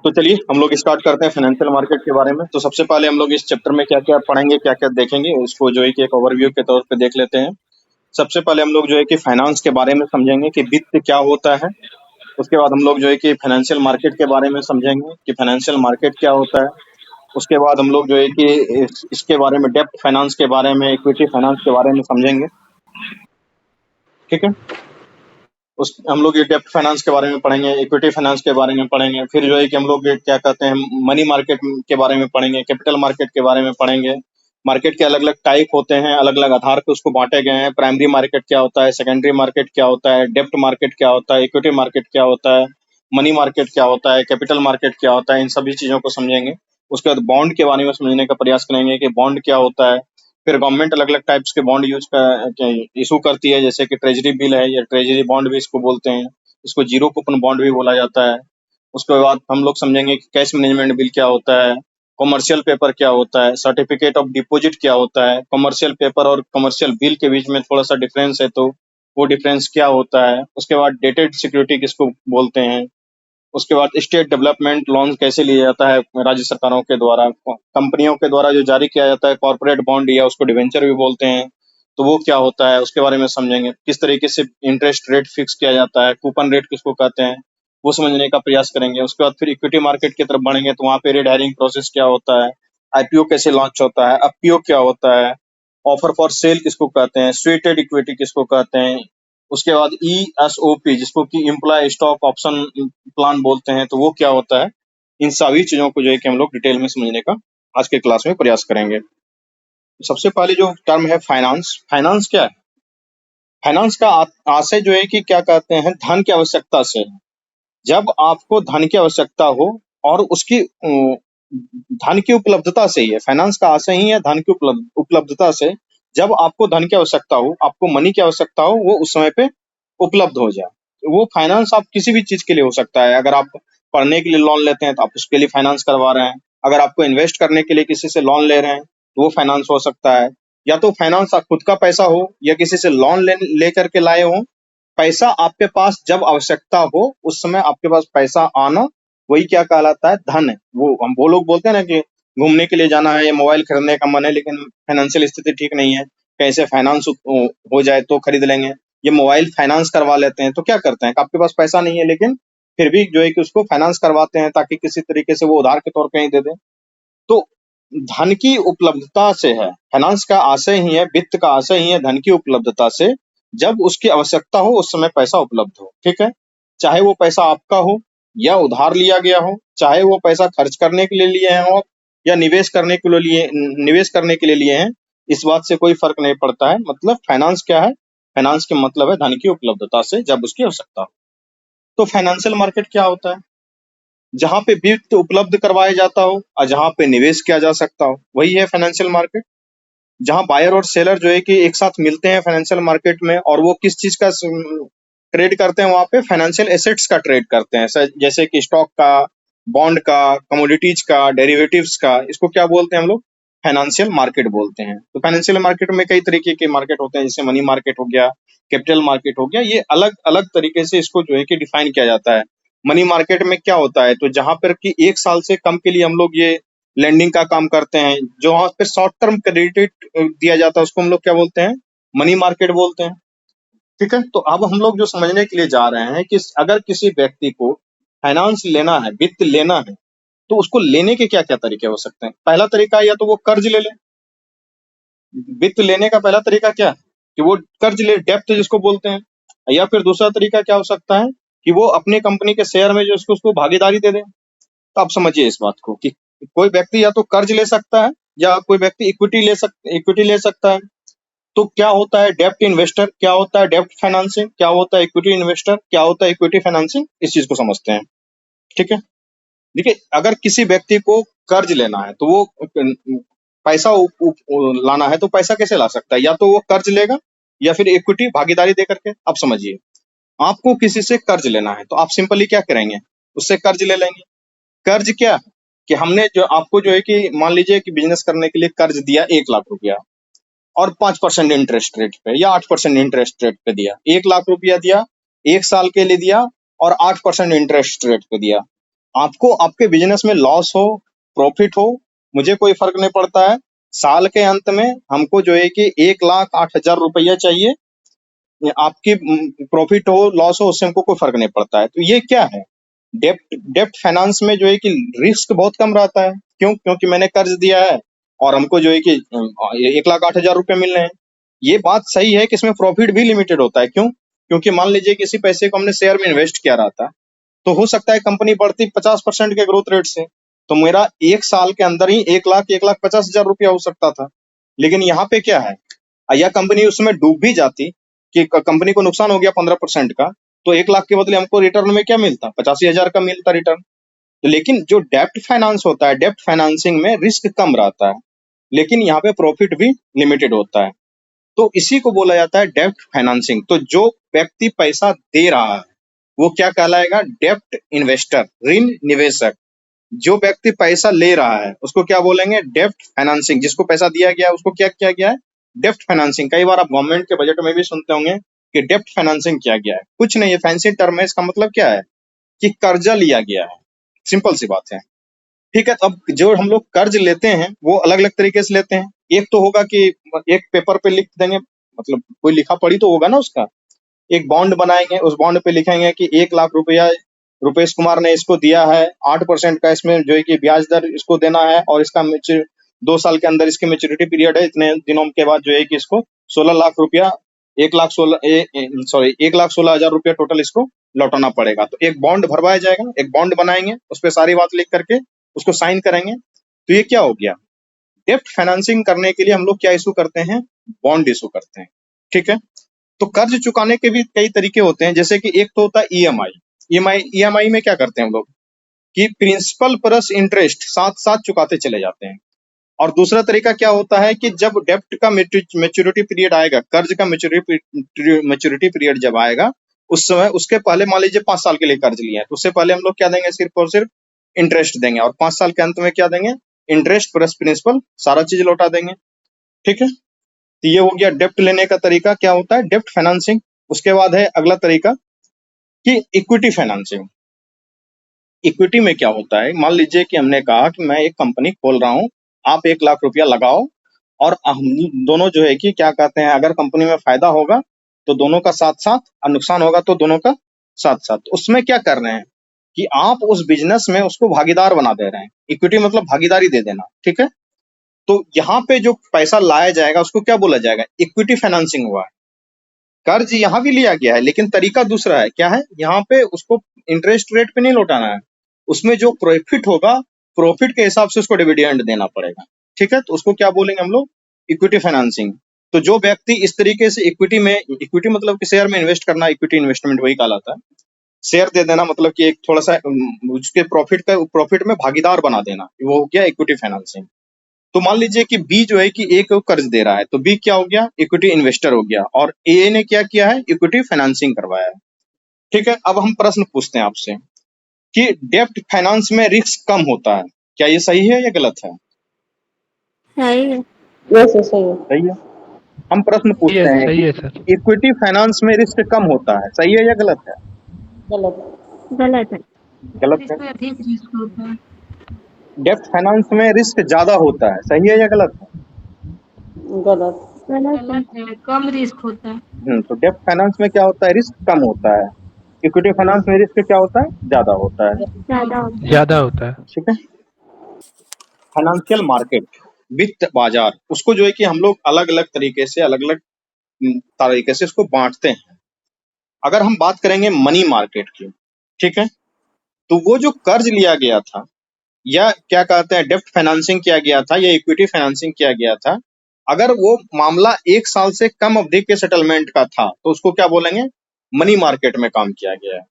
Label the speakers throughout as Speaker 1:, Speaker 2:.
Speaker 1: तो चलिए हम लोग स्टार्ट करते हैं फाइनेंशियल मार्केट के बारे में। तो सबसे पहले हम लोग इस चैप्टर में क्या क्या पढ़ेंगे, क्या क्या देखेंगे, उसको जो है कि एक ओवरव्यू के तौर पे देख लेते हैं। सबसे पहले हम लोग जो है कि फाइनेंस के बारे में समझेंगे कि वित्त क्या होता है। उसके बाद हम लोग जो है कि फाइनेंशियल मार्केट के बारे में समझेंगे कि फाइनेंशियल मार्केट क्या होता है। उसके बाद हम लोग जो है कि इसके बारे में डेप्थ फाइनेंस के बारे में, इक्विटी फाइनेंस के बारे में समझेंगे। ठीक है। उस हम लोग ये डेप्थ फाइनेंस के बारे में पढ़ेंगे, इक्विटी फाइनेंस के बारे में पढ़ेंगे। फिर जो है कि हम लोग ये क्या कहते हैं, मनी मार्केट के बारे में पढ़ेंगे, कैपिटल मार्केट के बारे में पढ़ेंगे। मार्केट के अलग अलग टाइप होते हैं, अलग अलग आधार पे उसको बांटे गए हैं। प्राइमरी मार्केट क्या होता है, सेकेंडरी मार्केट क्या होता है, डेप्ट मार्केट क्या होता है, इक्विटी मार्केट क्या होता है, मनी मार्केट क्या होता है, कैपिटल मार्केट क्या होता है, इन सभी चीजों को समझेंगे। उसके बाद बॉन्ड के बारे में समझने का प्रयास करेंगे कि बॉन्ड क्या होता है। फिर गवर्नमेंट अलग अलग टाइप्स के बॉन्ड इशू करती है, जैसे कि ट्रेजरी बिल है या ट्रेजरी बॉन्ड भी इसको बोलते हैं। इसको जीरो कूपन बॉन्ड भी बोला जाता है। उसके बाद हम लोग समझेंगे कि कैश मैनेजमेंट बिल क्या होता है, कमर्शियल पेपर क्या होता है, सर्टिफिकेट ऑफ डिपॉजिट क्या होता है। कमर्शियल पेपर और कमर्शियल बिल के बीच में थोड़ा सा डिफरेंस है, तो वो डिफरेंस क्या होता है। उसके बाद डेटेड सिक्योरिटी किसको बोलते हैं। उसके बाद स्टेट डेवलपमेंट लोन कैसे लिया जाता है राज्य सरकारों के द्वारा, कंपनियों के द्वारा जो जारी किया जाता है कॉर्पोरेट बॉन्ड या उसको डिवेंचर भी बोलते हैं, तो वो क्या होता है, उसके बारे में समझेंगे। किस तरीके से इंटरेस्ट रेट फिक्स किया जाता है, कूपन रेट किसको कहते हैं, वो समझने का प्रयास करेंगे। उसके बाद फिर इक्विटी मार्केट की तरफ बढ़ेंगे, तो वहाँ पे रेड हायरिंग प्रोसेस क्या होता है, आईपीओ कैसे लॉन्च होता है, एफपीओ क्या होता है, ऑफर फॉर सेल किसको कहते हैं, स्वेटेड इक्विटी किसको कहते हैं। उसके बाद ईएसओपी जिसको कि एम्प्लॉय स्टॉक ऑप्शन प्लान बोलते हैं, तो वो क्या होता है। इन सभी चीजों को जो है कि हम लोग डिटेल में समझने का आज के क्लास में प्रयास करेंगे। सबसे पहले जो टर्म है फाइनेंस, फाइनेंस क्या है। फाइनेंस का आशय जो है कि क्या कहते हैं, धन की आवश्यकता से है। जब आपको धन की आवश्यकता हो और उसकी धन की उपलब्धता से ही है। फाइनेंस का आशय ही है धन की उपलब्धता से। जब आपको धन की आवश्यकता हो, आपको मनी की आवश्यकता हो, वो उस समय पे उपलब्ध हो जाए। वो फाइनेंस आप किसी भी चीज के लिए हो सकता है। अगर आप पढ़ने के लिए लोन लेते हैं तो आप उसके लिए फाइनेंस करवा रहे हैं। अगर आपको इन्वेस्ट करने के लिए किसी से लोन ले रहे हैं तो वो फाइनेंस हो सकता है। या तो फाइनेंस आप खुद का पैसा हो या किसी से लोन ले करके लाए हो। पैसा आपके पास जब आवश्यकता हो उस समय आपके पास पैसा आना, वही क्या कहलाता है, धन है। वो लोग बोलते हैं ना कि घूमने के लिए जाना है या मोबाइल खरीदने का मन है लेकिन फाइनेंशियल स्थिति ठीक नहीं है, कैसे फाइनेंस हो जाए तो खरीद लेंगे। ये मोबाइल फाइनेंस करवा लेते हैं, तो क्या करते हैं कि आपके पास पैसा नहीं है लेकिन फिर भी जो है कि उसको फाइनेंस करवाते हैं ताकि किसी तरीके से वो उधार के तौर पे ही दे दें। तो धन की उपलब्धता से है, फाइनेंस का आशय ही है, वित्त का आशय ही है धन की उपलब्धता से। जब उसकी आवश्यकता हो उस समय पैसा उपलब्ध हो। ठीक है। चाहे वो पैसा आपका हो या उधार लिया गया हो, चाहे वो पैसा खर्च करने के लिए लिए हैं हो या निवेश करने के लिए लिए हैं, इस बात से कोई फर्क नहीं पड़ता है। मतलब फाइनेंस क्या है, फाइनेंस के मतलब है धन की उपलब्धता से जब उसकी आवश्यकता हो। तो फाइनेंशियल मार्केट क्या होता है, जहां पे वित्त उपलब्ध करवाया जाता हो और जहां पे निवेश किया जा सकता हो, वही है फाइनेंशियल मार्केट। जहां बायर और सेलर जो है कि एक साथ मिलते हैं फाइनेंशियल मार्केट में, और वो किस चीज का ट्रेड करते हैं, वहां पे फाइनेंशियल एसेट्स का ट्रेड करते हैं। जैसे कि स्टॉक का, बॉन्ड का, कमोडिटीज का, डेरिवेटिव्स का, इसको क्या बोलते हैं हम लोग, फाइनेंशियल मार्केट बोलते हैं। तो फाइनेंशियल मार्केट में कई तरीके के मार्केट होते हैं, जैसे मनी मार्केट हो गया, कैपिटल मार्केट हो गया। ये अलग अलग तरीके से इसको जो है कि डिफाइन किया जाता है। मनी मार्केट में क्या होता है, तो जहां पर कि 1 साल से कम के लिए हम लोग ये लेंडिंग का काम करते हैं, जो वहां पे शॉर्ट टर्म क्रेडिट दिया जाता है, उसको हम लोग क्या बोलते हैं, मनी मार्केट बोलते हैं। ठीक है। तो अब हम लोग जो समझने के लिए जा रहे हैं कि अगर किसी व्यक्ति को फाइनेंस लेना है, वित्त लेना है, तो उसको लेने के क्या क्या तरीके हो सकते हैं। पहला तरीका या तो वो कर्ज ले ले। वित्त लेने का पहला तरीका क्या है कि वो कर्ज ले, डेप्ट जिसको बोलते हैं। या फिर दूसरा तरीका क्या हो सकता है कि वो अपनी कंपनी के शेयर में जो उसको भागीदारी दे दे। तो आप समझिए इस बात को कि कोई व्यक्ति या तो कर्ज ले सकता है या कोई व्यक्ति इक्विटी ले सकता है। तो क्या होता है डेप्ट इन्वेस्टर, क्या होता है डेप्ट फाइनेंसिंग, क्या होता है इक्विटी इन्वेस्टर, क्या होता है इक्विटी फाइनेंसिंग, इस चीज को समझते हैं। ठीक है। देखिए, अगर किसी व्यक्ति को कर्ज लेना है तो वो पैसा लाना है, तो पैसा कैसे ला सकता है, या तो वो कर्ज लेगा या फिर इक्विटी भागीदारी दे करके। आप समझिए, आपको किसी से कर्ज लेना है तो आप सिंपली क्या करेंगे, उससे कर्ज ले लेंगे। कर्ज क्या है कि हमने जो आपको जो है कि मान लीजिए कि बिजनेस करने के लिए कर्ज दिया 1 लाख रुपया, और 5% इंटरेस्ट रेट पे या 8% इंटरेस्ट रेट पे दिया। 1 लाख रुपया दिया, 1 साल के लिए दिया और 8% इंटरेस्ट रेट पे दिया। आपको आपके बिजनेस में लॉस हो, प्रॉफिट हो, मुझे कोई फर्क नहीं पड़ता है। साल के अंत में हमको जो है कि 1,08,000 रुपया चाहिए। आपकी प्रॉफिट हो लॉस हो उससे हमको कोई फर्क नहीं पड़ता है। तो ये क्या है? डेप्ट डेप्ट फाइनेंस में जो है कि रिस्क बहुत कम रहता है। क्यों? क्योंकि मैंने कर्ज दिया है और हमको जो है कि 1,08,000 रुपये मिल रहे हैं। ये बात सही है कि इसमें प्रॉफिट भी लिमिटेड होता है। क्यों? क्योंकि मान लीजिए किसी पैसे को हमने शेयर में इन्वेस्ट किया रहता, तो हो सकता है कंपनी बढ़ती 50% के ग्रोथ रेट से, तो मेरा 1 साल के अंदर ही 1,50,000 रुपया हो सकता था। लेकिन यहाँ पे क्या है, या कंपनी उसमें डूब भी जाती कि कंपनी को नुकसान हो गया 15% का, तो 1 लाख के बदले हमको रिटर्न में क्या मिलता, 85,000 का मिलता रिटर्न। तो लेकिन जो डेप्ट फाइनेंस होता है, डेप्ट फाइनेंसिंग में रिस्क कम रहता है, लेकिन यहाँ पे प्रॉफिट भी लिमिटेड होता है। तो इसी को बोला जाता है डेप्ट फाइनेंसिंग। तो जो व्यक्ति पैसा दे रहा है वो क्या कहलाएगा? डेप्ट इन्वेस्टर, ऋण निवेशक। जो व्यक्ति पैसा ले रहा है उसको क्या बोलेंगे? डेप्ट फाइनेंसिंग। जिसको पैसा दिया गया है उसको क्या किया गया है? डेप्ट फाइनेंसिंग। कई बार आप गवर्नमेंट के बजट में भी सुनते होंगे कि डेप्ट फाइनेंसिंग किया गया है। कुछ नहीं, ये फैंसी टर्म है। इसका मतलब क्या है कि कर्जा लिया गया है। सिंपल सी बात है। ठीक है, तो अब जो हम लोग कर्ज लेते हैं वो अलग अलग तरीके से लेते हैं। एक तो होगा कि एक पेपर पे लिख देंगे, मतलब कोई लिखा पढ़ी तो होगा ना उसका। एक बॉन्ड बनाएंगे, उस बॉन्ड पे लिखेंगे कि 1 लाख रुपया रुपेश कुमार ने इसको दिया है, 8% का इसमें जो है कि ब्याज दर इसको देना है, और इसका 2 साल के अंदर इसकी मेच्योरिटी पीरियड है, इतने दिनों के बाद जो है कि इसको 16 लाख रुपया, 1,16,000 रुपया टोटल इसको लौटाना पड़ेगा। तो एक बॉन्ड भरवाया जाएगा, एक बॉन्ड बनाएंगे, उस पर सारी बात लिख करके उसको साइन करेंगे। तो ये क्या हो गया? डेप्ट फाइनेंसिंग करने के लिए हम लोग क्या इशू करते हैं? बॉन्ड इशू करते हैं। ठीक है, तो कर्ज चुकाने के भी कई तरीके होते हैं। जैसे कि एक तो होता है ईएमआई। ईएमआई में क्या करते हैं हम लोग कि प्रिंसिपल प्लस इंटरेस्ट साथ साथ चुकाते चले जाते हैं। और दूसरा तरीका क्या होता है कि जब डेप्ट का मेच्योरिटी पीरियड आएगा, कर्ज का मेच्योरिटी पीरियड जब आएगा, उस समय उसके पहले मान लीजिए 5 साल के लिए कर्ज लिया है, तो उससे पहले हम लोग क्या देंगे? सिर्फ और सिर्फ इंटरेस्ट देंगे, और 5 साल के अंत में क्या देंगे? इंटरेस्ट प्लस प्रिंसिपल सारा चीज लौटा देंगे। ठीक है, तो ये हो गया डेप्ट लेने का तरीका, क्या होता है? डेप्ट फाइनेंसिंग। उसके बाद है अगला तरीका कि इक्विटी फाइनेंसिंग। इक्विटी में क्या होता है? मान लीजिए कि हमने कहा कि मैं एक कंपनी खोल रहा हूँ, आप 1 लाख रुपया लगाओ, और हम दोनों जो है कि क्या कहते हैं, अगर कंपनी में फायदा होगा तो दोनों का साथ साथ, और नुकसान होगा तो दोनों का साथ साथ। उसमें क्या कर रहे हैं कि आप उस बिजनेस में उसको भागीदार बना दे रहे हैं। इक्विटी मतलब भागीदारी दे देना। ठीक है, तो यहाँ पे जो पैसा लाया जाएगा उसको क्या बोला जाएगा? इक्विटी फाइनेंसिंग हुआ है। कर्ज यहाँ भी लिया गया है, लेकिन तरीका दूसरा है। क्या है? यहाँ पे उसको इंटरेस्ट रेट पे नहीं लौटाना है, उसमें जो प्रॉफिट होगा, प्रॉफिट के हिसाब से उसको डिविडेंड देना पड़ेगा। ठीक है, तो उसको क्या बोलेंगे हम लोग? Equity financing. तो जो व्यक्ति इस तरीके से इक्विटी मतलब कि शेयर में इन्वेस्ट करना, इक्विटी इन्वेस्टमेंट वही कहलाता है। शेयर दे देना मतलब कि एक थोड़ा सा उसके प्रॉफिट में भागीदार बना देना, वो हो गया इक्विटी फाइनेंसिंग। तो मान लीजिए कि बी जो है कि ए को कर्ज दे रहा है, तो बी क्या हो गया? इक्विटी इन्वेस्टर हो गया, और ए ने क्या किया है? इक्विटी फाइनेंसिंग करवाया है। ठीक है, अब हम प्रश्न पूछते हैं आपसे कि डेप्ट फाइनेंस में रिस्क कम होता है, क्या ये सही है या गलत है?
Speaker 2: सही है।
Speaker 3: यस सही है।
Speaker 1: सही है। हम प्रश्न पूछते हैं
Speaker 4: सही
Speaker 1: कि
Speaker 4: है सर।
Speaker 1: इक्विटी फाइनेंस में रिस्क कम होता है, सही है या गलत है?
Speaker 3: गलत।
Speaker 2: गलत है।
Speaker 1: गलत है।
Speaker 5: इसमें अधिक रिस्क होता है।
Speaker 1: डेप्ट फाइनेंस में रिस्क ज्यादा होता है, सही है या गलत है?
Speaker 3: गलत।
Speaker 2: गलत है।
Speaker 5: गलत है, कम रिस्क होता है।
Speaker 1: तो डेप्ट फाइनेंस में क्या होता है? रिस्क कम होता है। इक्विटी फाइनेंस में रिस्क क्या होता है? ज्यादा होता है।
Speaker 2: ज्यादा होता है।
Speaker 4: ज्यादा होता है।
Speaker 1: ठीक है, फाइनेंशियल मार्केट, वित्त बाजार, उसको जो है कि हम लोग अलग अलग तरीके से, अलग अलग तरीके से उसको बांटते हैं। अगर हम बात करेंगे मनी मार्केट की, ठीक है, तो वो जो कर्ज लिया गया था, या क्या कहते हैं डेप्ट फाइनेंसिंग किया गया था, या इक्विटी फाइनेंसिंग किया गया था, अगर वो मामला 1 साल से कम अवधि के सेटलमेंट का था तो उसको क्या बोलेंगे? मनी मार्केट में काम किया गया है।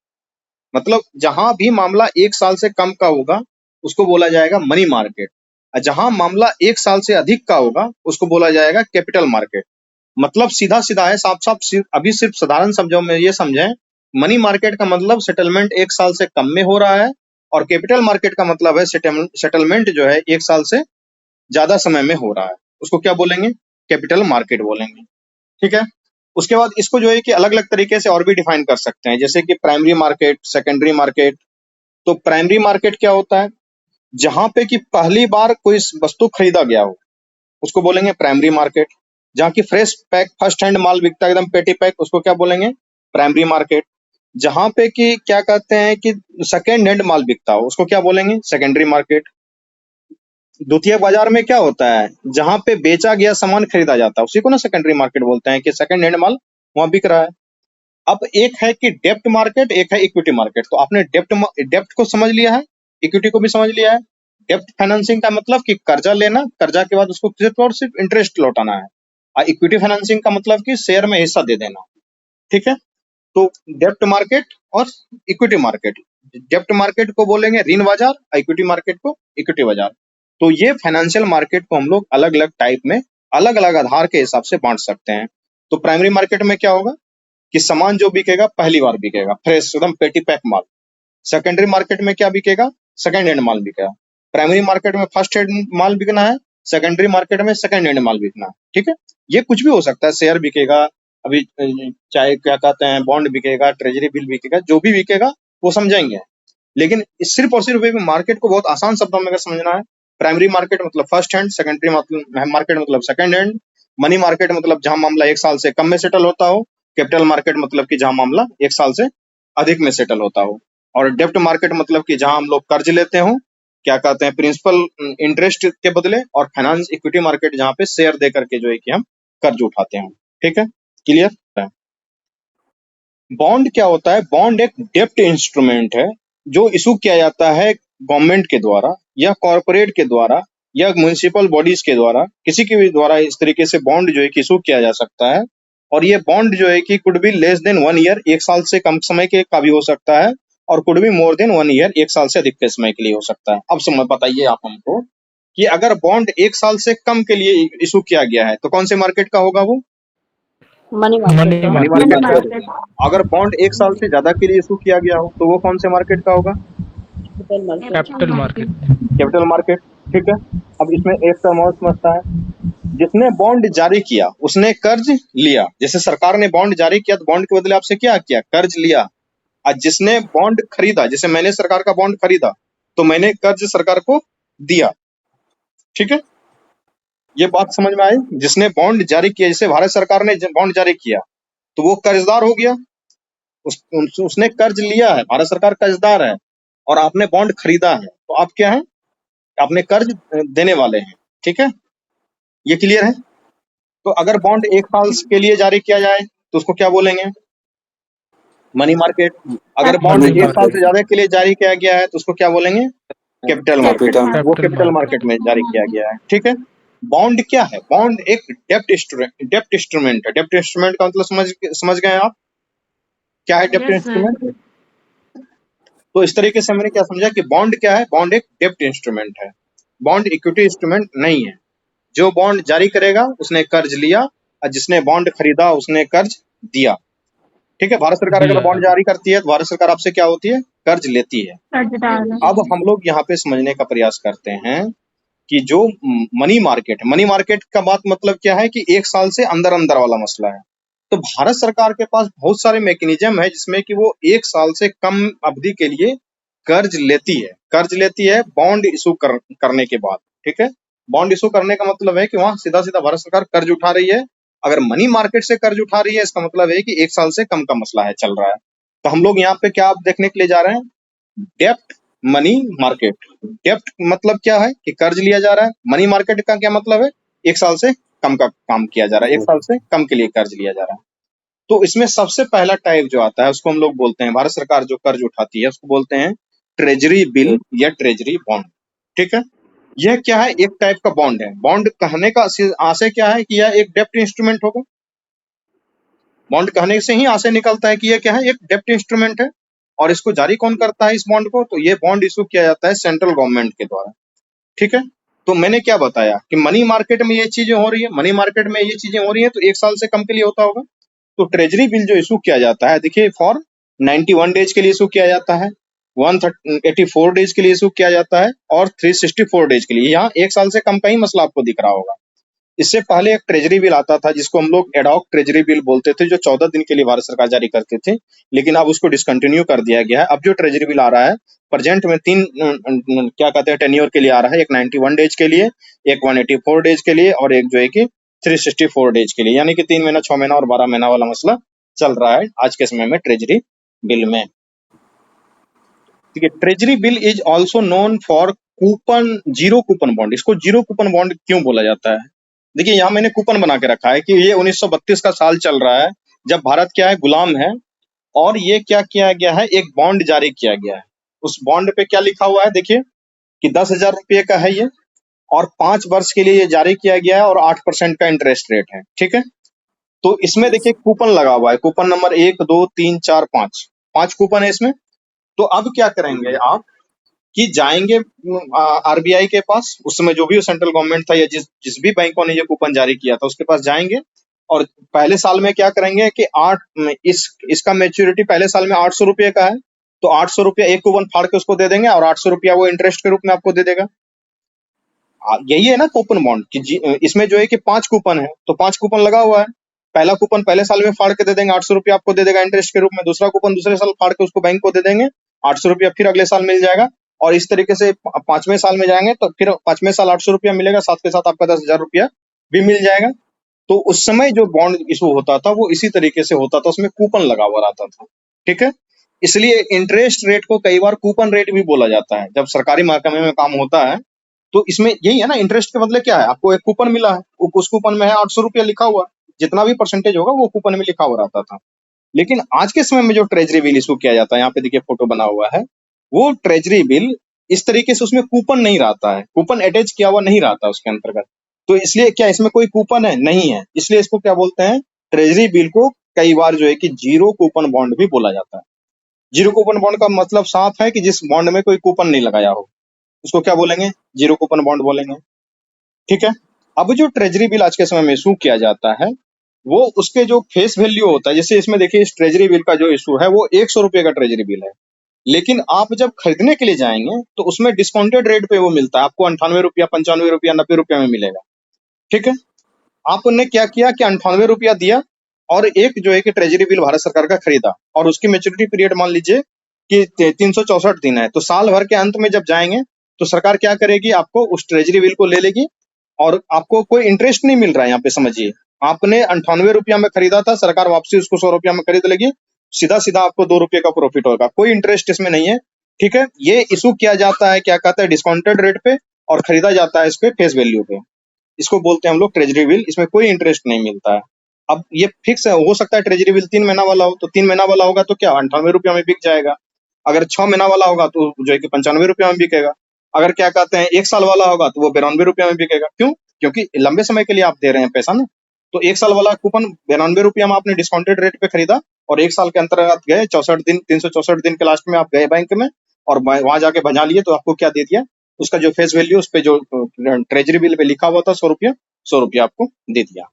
Speaker 1: मतलब जहां भी मामला 1 साल से कम का होगा उसको बोला जाएगा मनी मार्केट, और जहां मामला 1 साल से अधिक का होगा उसको बोला जाएगा कैपिटल मार्केट। मतलब सीधा सीधा है, साफ साफ अभी सिर्फ साधारण शब्दों में ये समझें, मनी मार्केट का मतलब सेटलमेंट 1 साल से कम में हो रहा है, और कैपिटल मार्केट का मतलब है सेटलमेंट जो है 1 साल से ज्यादा समय में हो रहा है, उसको क्या बोलेंगे? कैपिटल मार्केट बोलेंगे। ठीक है, उसके बाद इसको जो है कि अलग अलग तरीके से और भी डिफाइन कर सकते हैं, जैसे कि प्राइमरी मार्केट, सेकेंडरी मार्केट, तो प्राइमरी मार्केट क्या होता है? जहां पे कि पहली बार कोई वस्तु खरीदा गया हो उसको बोलेंगे प्राइमरी मार्केट। जहाँ की फ्रेश पैक फर्स्ट हैंड माल बिकता है एकदम पेटी पैक, उसको क्या बोलेंगे? Primary market. जहां पे कि क्या कहते हैं कि सेकेंड हैंड माल बिकता हो उसको क्या बोलेंगे? Secondary market. द्वितीयक बाजार में क्या होता है? जहां पे बेचा गया सामान खरीदा जाता है उसी को ना सेकेंडरी मार्केट बोलते हैं, कि सेकेंड हैंड माल वहां बिक रहा है। अब एक है कि डेप्ट मार्केट, एक है इक्विटी मार्केट। तो आपने डेप्ट को समझ लिया है, इक्विटी को भी समझ लिया है। डेप्ट फाइनेंसिंग का मतलब कि कर्जा लेना, कर्जा के बाद उसको सिर्फ और सिर्फ इंटरेस्ट लौटाना है। और इक्विटी फाइनेंसिंग का मतलब कि शेयर में हिस्सा दे देना। ठीक है, तो डेप्ट मार्केट और इक्विटी मार्केट। डेप्ट मार्केट को बोलेंगे ऋण बाजार, इक्विटी मार्केट को इक्विटी बाजार। तो ये फाइनेंशियल मार्केट को हम लोग अलग अलग टाइप में अलग अलग आधार के हिसाब से बांट सकते हैं। तो प्राइमरी मार्केट में क्या होगा कि सामान जो बिकेगा पहली बार बिकेगा, फ्रेश एकदम पेटी पैक माल। सेकेंडरी मार्केट में क्या बिकेगा? सेकेंड हैंड माल बिकेगा। प्राइमरी मार्केट में फर्स्ट हैंड माल बिकना है, सेकेंडरी मार्केट में सेकेंड हैंड माल बिकना है। ठीक है, ये कुछ भी हो सकता है, शेयर बिकेगा, अभी चाहे क्या कहते हैं बॉन्ड बिकेगा, ट्रेजरी बिल बिकेगा, जो भी बिकेगा वो समझेंगे। लेकिन सिर्फ और सिर्फ मार्केट को बहुत आसान शब्दों में अगर समझना है, प्राइमरी मार्केट मतलब फर्स्ट हैंड, सेकेंडरी मार्केट मतलब सेकेंड हैंड, मनी मार्केट मतलब जहां मामला 1 साल से कम में सेटल होता हो, कैपिटल मार्केट मतलब कि जहां मामला 1 साल से अधिक में सेटल होता हो, और डेप्ट मार्केट मतलब कि जहां हम लोग कर्ज लेते हो, क्या कहते हैं प्रिंसिपल इंटरेस्ट के बदले, और फाइनेंस इक्विटी मार्केट जहां पे शेयर दे करके जो है कि हम कर्ज उठाते हैं। ठीक है, क्लियर है? बॉन्ड क्या होता है? बॉन्ड एक डेप्ट इंस्ट्रूमेंट है जो इशू किया जाता है गवर्नमेंट के द्वारा या कॉर्पोरेट के द्वारा या म्युनिसिपल बॉडीज के द्वारा, किसी के भी द्वारा इस तरीके से बॉन्ड जो है कि इशू किया जा सकता है। और ये बॉन्ड जो है कि could be less than 1 year, 1 साल से कम समय के का भी हो सकता है, और could be more than 1 year, 1 साल से अधिक के समय के लिए हो सकता है। अब समझ बताइए आप हमको कि अगर बॉन्ड 1 साल से कम के लिए इशू किया गया है तो कौन से मार्केट का होगा वो?
Speaker 3: Money
Speaker 2: money
Speaker 3: market
Speaker 1: money
Speaker 2: money
Speaker 1: market का
Speaker 2: मार्केट
Speaker 1: होगा। अगर बॉन्ड 1 साल से ज्यादा के लिए इशू किया गया हो तो वो कौन से मार्केट का होगा?
Speaker 3: Capital market
Speaker 2: capital market
Speaker 1: capital market. ठीक है, अब इसमें एक टर्म और समझता है, जिसने बॉन्ड जारी किया उसने कर्ज लिया। जैसे सरकार ने बॉन्ड जारी किया तो बॉन्ड के बदले आपसे क्या किया? कर्ज लिया। और जिसने बॉन्ड खरीदा, जैसे मैंने सरकार का बॉन्ड खरीदा तो मैंने कर्ज सरकार को दिया। ठीक है, ये बात समझ में आई? जिसने बॉन्ड जारी किया, जैसे भारत सरकार ने बॉन्ड जारी किया तो वो कर्जदार हो गया, उसने कर्ज लिया है, भारत सरकार कर्जदार है, और आपने बॉन्ड खरीदा है तो आप क्या है? आपने कर्ज देने वाले हैं। ठीक है, ये क्लियर है? तो अगर बॉन्ड 1 साल के लिए जारी किया जाए तो उसको क्या बोलेंगे? Money market. अगर बॉन्ड
Speaker 2: मनी
Speaker 1: 1 साल से ज्यादा के लिए जारी किया गया है तो उसको क्या बोलेंगे? Capital market. वो कैपिटल मार्केट में जारी किया गया है। ठीक है, बॉन्ड क्या है? बॉन्ड एक डेप्ट इंस्ट्रूमेंट है। डेप्ट इंस्ट्रूमेंट का मतलब समझ गए आप क्या है डेप्ट
Speaker 5: Yes, sir.
Speaker 1: इंस्ट्रूमेंट? तो इस तरीके से मैंने क्या समझा कि बॉन्ड क्या है? बॉन्ड एक डेप्ट इंस्ट्रूमेंट है, बॉन्ड इक्विटी इंस्ट्रूमेंट नहीं है। जो बॉन्ड जारी करेगा उसने कर्ज लिया, और जिसने बॉन्ड खरीदा उसने कर्ज दिया। ठीक है, भारत सरकार अगर बॉन्ड जारी करती है तो भारत सरकार आपसे क्या होती है? कर्ज लेती है।
Speaker 2: कर्जदार
Speaker 1: अब हम लोग यहाँ पे समझने का प्रयास करते हैं कि जो मनी मार्केट है, मनी मार्केट का बात मतलब क्या है कि 1 साल से अंदर अंदर वाला मसला है। तो भारत सरकार के पास बहुत सारे मैकेनिज्म है जिसमें कि वो 1 साल से कम अवधि के लिए कर्ज लेती है बॉन्ड इशू करने के बाद। ठीक है, बॉन्ड इशू करने का मतलब है कि वहां सीधा सीधा भारत सरकार कर्ज उठा रही है। अगर मनी मार्केट से कर्ज उठा रही है इसका मतलब है कि 1 साल से कम का मसला है, चल रहा है। तो हम लोग यहाँ पे क्या आप देखने के लिए जा रहे हैं? डेप्ट मनी मार्केट। डेप्ट मतलब क्या है कि कर्ज लिया जा रहा है। मनी मार्केट का क्या मतलब है? 1 साल से कम का काम किया जा रहा है, 1 साल से कम के लिए कर्ज लिया जा रहा है। तो इसमें सबसे पहला टाइप जो आता है उसको हम लोग बोलते हैं, भारत सरकार जो कर्ज उठाती है उसको बोलते हैं ट्रेजरी बिल या ट्रेजरी बॉन्ड। ठीक है, यह क्या है? एक टाइप का बॉन्ड है। बॉन्ड कहने का आशय क्या है कि यह एक डेप्ट इंस्ट्रूमेंट होगा। बॉन्ड कहने से ही आशय निकलता है कि यह क्या है? एक डेप्ट इंस्ट्रूमेंट है। और इसको जारी कौन करता है इस बॉन्ड को? तो ये बॉन्ड इशू किया जाता है सेंट्रल गवर्नमेंट के द्वारा। ठीक है, तो मैंने क्या बताया कि मनी मार्केट में ये चीजें हो रही है, मनी मार्केट में ये चीजें हो रही है तो 1 साल से कम के लिए होता होगा। तो ट्रेजरी बिल जो इशू किया जाता है, देखिए फॉर 91 डेज के लिए इशू किया जाता है, 184 डेज के लिए इशू किया जाता है, और 364 डेज के लिए। यहाँ 1 साल से कम का ही मसला आपको दिख रहा होगा। इससे पहले एक ट्रेजरी बिल आता था जिसको हम लोग एडॉक ट्रेजरी बिल बोलते थे, जो 14 दिन के लिए भारत सरकार जारी करती थी, लेकिन अब उसको डिसकंटिन्यू कर दिया गया है। अब जो ट्रेजरी बिल आ रहा है प्रेजेंट में तीन क्या कहते हैं टेन्योर के लिए आ रहा है, एक 91 डेज के लिए, एक 184 डेज के लिए और एक जो है कि 364 डेज के लिए, यानी कि 3 महीना, 6 महीना और 12 महीना वाला मसला चल रहा है आज के समय में ट्रेजरी बिल में। ठीक है, treasury bill is also known for coupon, zero coupon bond. इसको जीरो कूपन बॉन्ड क्यों बोला जाता है? देखिए यहाँ मैंने कूपन बना के रखा है कि ये 1932 का साल चल रहा है जब भारत क्या है, गुलाम है, और ये क्या किया गया है, एक बॉन्ड जारी किया गया है। उस बॉन्ड पे क्या लिखा हुआ है, देखिए कि 10,000 रुपये का है ये, और 5 वर्ष के लिए ये जारी किया गया है और 8% का इंटरेस्ट रेट है। ठीक है, तो इसमें देखिए कूपन लगा हुआ है, कूपन नंबर 1, 2, 3, 4, 5, 5 कूपन है इसमें। तो अब क्या करेंगे आप कि जाएंगे आरबीआई के पास, उस समय जो भी सेंट्रल गवर्नमेंट था या जिस जिस भी बैंकों ने ये कूपन जारी किया था उसके पास जाएंगे, और पहले साल में क्या करेंगे कि इसका मैच्योरिटी पहले साल में 800 रुपये का है, तो 800 रुपया एक कूपन फाड़ के उसको दे देंगे और 800 रुपया वो इंटरेस्ट के रूप में आपको दे देगा। यही है ना कूपन बॉन्ड कि इसमें जो है कि 5 कूपन है, तो 5 कूपन लगा हुआ है। पहला कूपन पहले साल में फाड़ के दे देंगे, 800 रुपया आपको दे देगा इंटरेस्ट के रूप में। दूसरा कूपन दूसरे साल फाड़ के उसको बैंक को दे देंगे, 800 रुपया फिर अगले साल मिल जाएगा। और इस तरीके से 5वें साल में जाएंगे तो फिर 5वें साल 800 रुपया मिलेगा, साथ के साथ आपका 10,000 रुपया भी मिल जाएगा। तो उस समय जो बॉन्ड इशू होता था वो इसी तरीके से होता था, उसमें कूपन लगा हुआ रहता था। ठीक है, इसलिए इंटरेस्ट रेट को कई बार कूपन रेट भी बोला जाता है जब सरकारी महकमे में काम होता है। तो इसमें यही है ना, इंटरेस्ट के बदले क्या है, आपको एक कूपन मिला है, उस कूपन में है 800 रुपया लिखा हुआ, जितना भी परसेंटेज होगा वो कूपन में लिखा हुआ रहता था। लेकिन आज के समय में जो ट्रेजरी बिल इशू किया जाता है, यहाँ पे देखिए फोटो बना हुआ है, वो ट्रेजरी बिल इस तरीके से उसमें कूपन नहीं रहता है, कूपन अटैच किया हुआ नहीं रहता उसके अंतर्गत। तो इसलिए क्या इसमें कोई कूपन है? नहीं है। इसलिए इसको क्या बोलते हैं, ट्रेजरी बिल को कई बार जो है कि जीरो कूपन बॉन्ड भी बोला जाता है। जीरो कूपन बॉन्ड का मतलब साफ है कि जिस बॉन्ड में कोई कूपन नहीं लगाया हो, उसको क्या बोलेंगे, जीरो कूपन बॉन्ड बोलेंगे। ठीक है, अब जो ट्रेजरी बिल आज के समय में इशू किया जाता है वो उसके जो फेस वैल्यू होता है, जैसे इसमें देखिए इस ट्रेजरी बिल का जो इशू है वो 100 रुपये का ट्रेजरी बिल है, लेकिन आप जब खरीदने के लिए जाएंगे तो उसमें डिस्काउंटेड रेट पे वो मिलता है, आपको 98 रुपया, 95 रुपया, 90 रुपया में मिलेगा। ठीक है, आपने क्या किया कि 98 रुपया दिया और एक जो है कि ट्रेजरी बिल भारत सरकार का खरीदा, और उसकी मेच्योरिटी पीरियड मान लीजिए कि 364 दिन है। तो साल भर के अंत में जब जाएंगे तो सरकार क्या करेगी, आपको उस ट्रेजरी बिल को ले लेगी और आपको कोई इंटरेस्ट नहीं मिल रहा है। यहाँ पे समझिए, आपने 98 रुपया में खरीदा था, सरकार वापसी उसको 100 रुपया में खरीद लेगी, सीधा सीधा आपको 2 रुपये का प्रॉफिट होगा, कोई इंटरेस्ट इसमें नहीं है। ठीक है, ये इशू किया जाता है क्या कहता है, डिस्काउंटेड रेट पे, और खरीदा जाता है इस पे फेस वैल्यू पे। इसको बोलते हैं हम लोग ट्रेजरी बिल, इसमें कोई इंटरेस्ट नहीं मिलता है। अब ये फिक्स है, हो सकता है ट्रेजरी बिल 3 महीना वाला हो, तो 3 महीना वाला होगा तो क्या 98 रुपया में बिक जाएगा। अगर 6 महीना वाला होगा तो जो है कि 95 रुपया में बिकेगा। अगर क्या कहते हैं 1 साल वाला होगा तो वो 92 रुपया में बिकेगा। क्यों? क्योंकि लंबे समय के लिए आप दे रहे हैं पैसा ना। तो 1 साल वाला कूपन 92 रुपया में आपने डिस्काउंटेड रेट पे खरीदा, और 1 साल के अंतर्गत गए 64 दिन, 364 दिन के लास्ट में आप गए बैंक में और वहां जाके भजा लिए, तो आपको क्या दे दिया, उसका जो फेस वैल्यू उस पे जो ट्रेजरी बिल पे लिखा हुआ था 100 रुपया आपको दे दिया।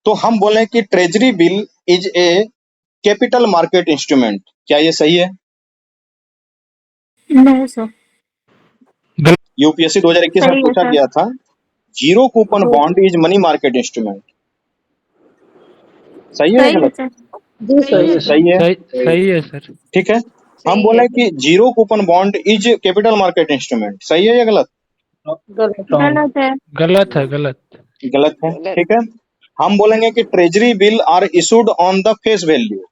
Speaker 1: तो हम बोले कि treasury bill is a capital market instrument. क्या ये सही है?
Speaker 2: नो सर,
Speaker 1: यूपीएससी 2021 में
Speaker 2: सही है
Speaker 1: पूछा
Speaker 2: सर।
Speaker 1: गया था, zero coupon bond is money market instrument. सही है या
Speaker 2: सही है
Speaker 1: गलत?
Speaker 2: सर।
Speaker 3: जी सर।
Speaker 1: सही है।
Speaker 4: सही है सर।
Speaker 1: ठीक है, हम
Speaker 2: सही
Speaker 1: बोले
Speaker 2: है।
Speaker 1: कि zero coupon bond is capital market instrument. सही है या गलत?
Speaker 3: गलत।
Speaker 2: गलत है।
Speaker 4: गलत है, गलत।
Speaker 1: गलत है। ठीक है, हम बोलेंगे कि treasury bill are issued on the face value.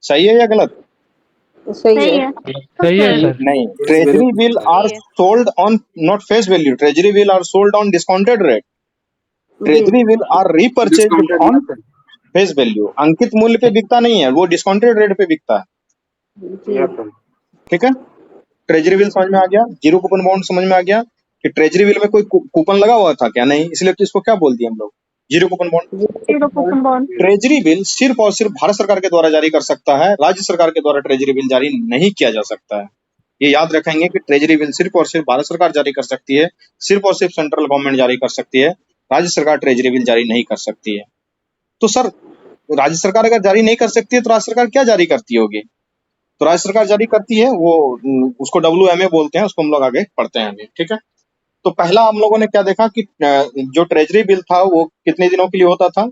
Speaker 1: सही है या गलत?
Speaker 3: सही
Speaker 2: सही
Speaker 3: है।
Speaker 2: है।
Speaker 4: सही है सर।
Speaker 1: नहीं, treasury bill are sold on not face value, treasury bill are sold on discounted rate, treasury bill are repurchased on face value. अंकित मूल्य पे बिकता नहीं है, वो डिस्काउंटेड रेट पे बिकता है।
Speaker 3: जी।
Speaker 1: ठीक है, ट्रेजरी बिल समझ में आ गया, जीरो कूपन बॉन्ड समझ में आ गया कि ट्रेजरी बिल में कोई कूपन लगा हुआ था क्या? नहीं, इसलिए तो इसको क्या बोल दिया हम लोग, zero coupon bond.
Speaker 2: Zero coupon bond.
Speaker 1: Treasury bill सिर्फ और सिर्फ भारत सरकार के द्वारा जारी कर सकता है, राज्य सरकार के द्वारा ट्रेजरी बिल जारी नहीं किया जा सकता है। ये याद रखेंगे कि ट्रेजरी बिल सिर्फ और सिर्फ भारत सरकार जारी कर सकती है, सिर्फ और सिर्फ सेंट्रल गवर्नमेंट जारी कर सकती है, राज्य सरकार ट्रेजरी बिल जारी नहीं कर सकती है। तो सर, राज्य सरकार अगर जारी नहीं कर सकती है तो राज्य सरकार क्या जारी करती होगी? तो राज्य सरकार जारी करती है वो उसको WMA बोलते हैं, उसको हम लोग आगे पढ़ते हैं अभी। ठीक है, तो तो पहला हम लोगों ने क्या देखा कि जो ट्रेजरी बिल था वो कितने दिनों के लिए होता था?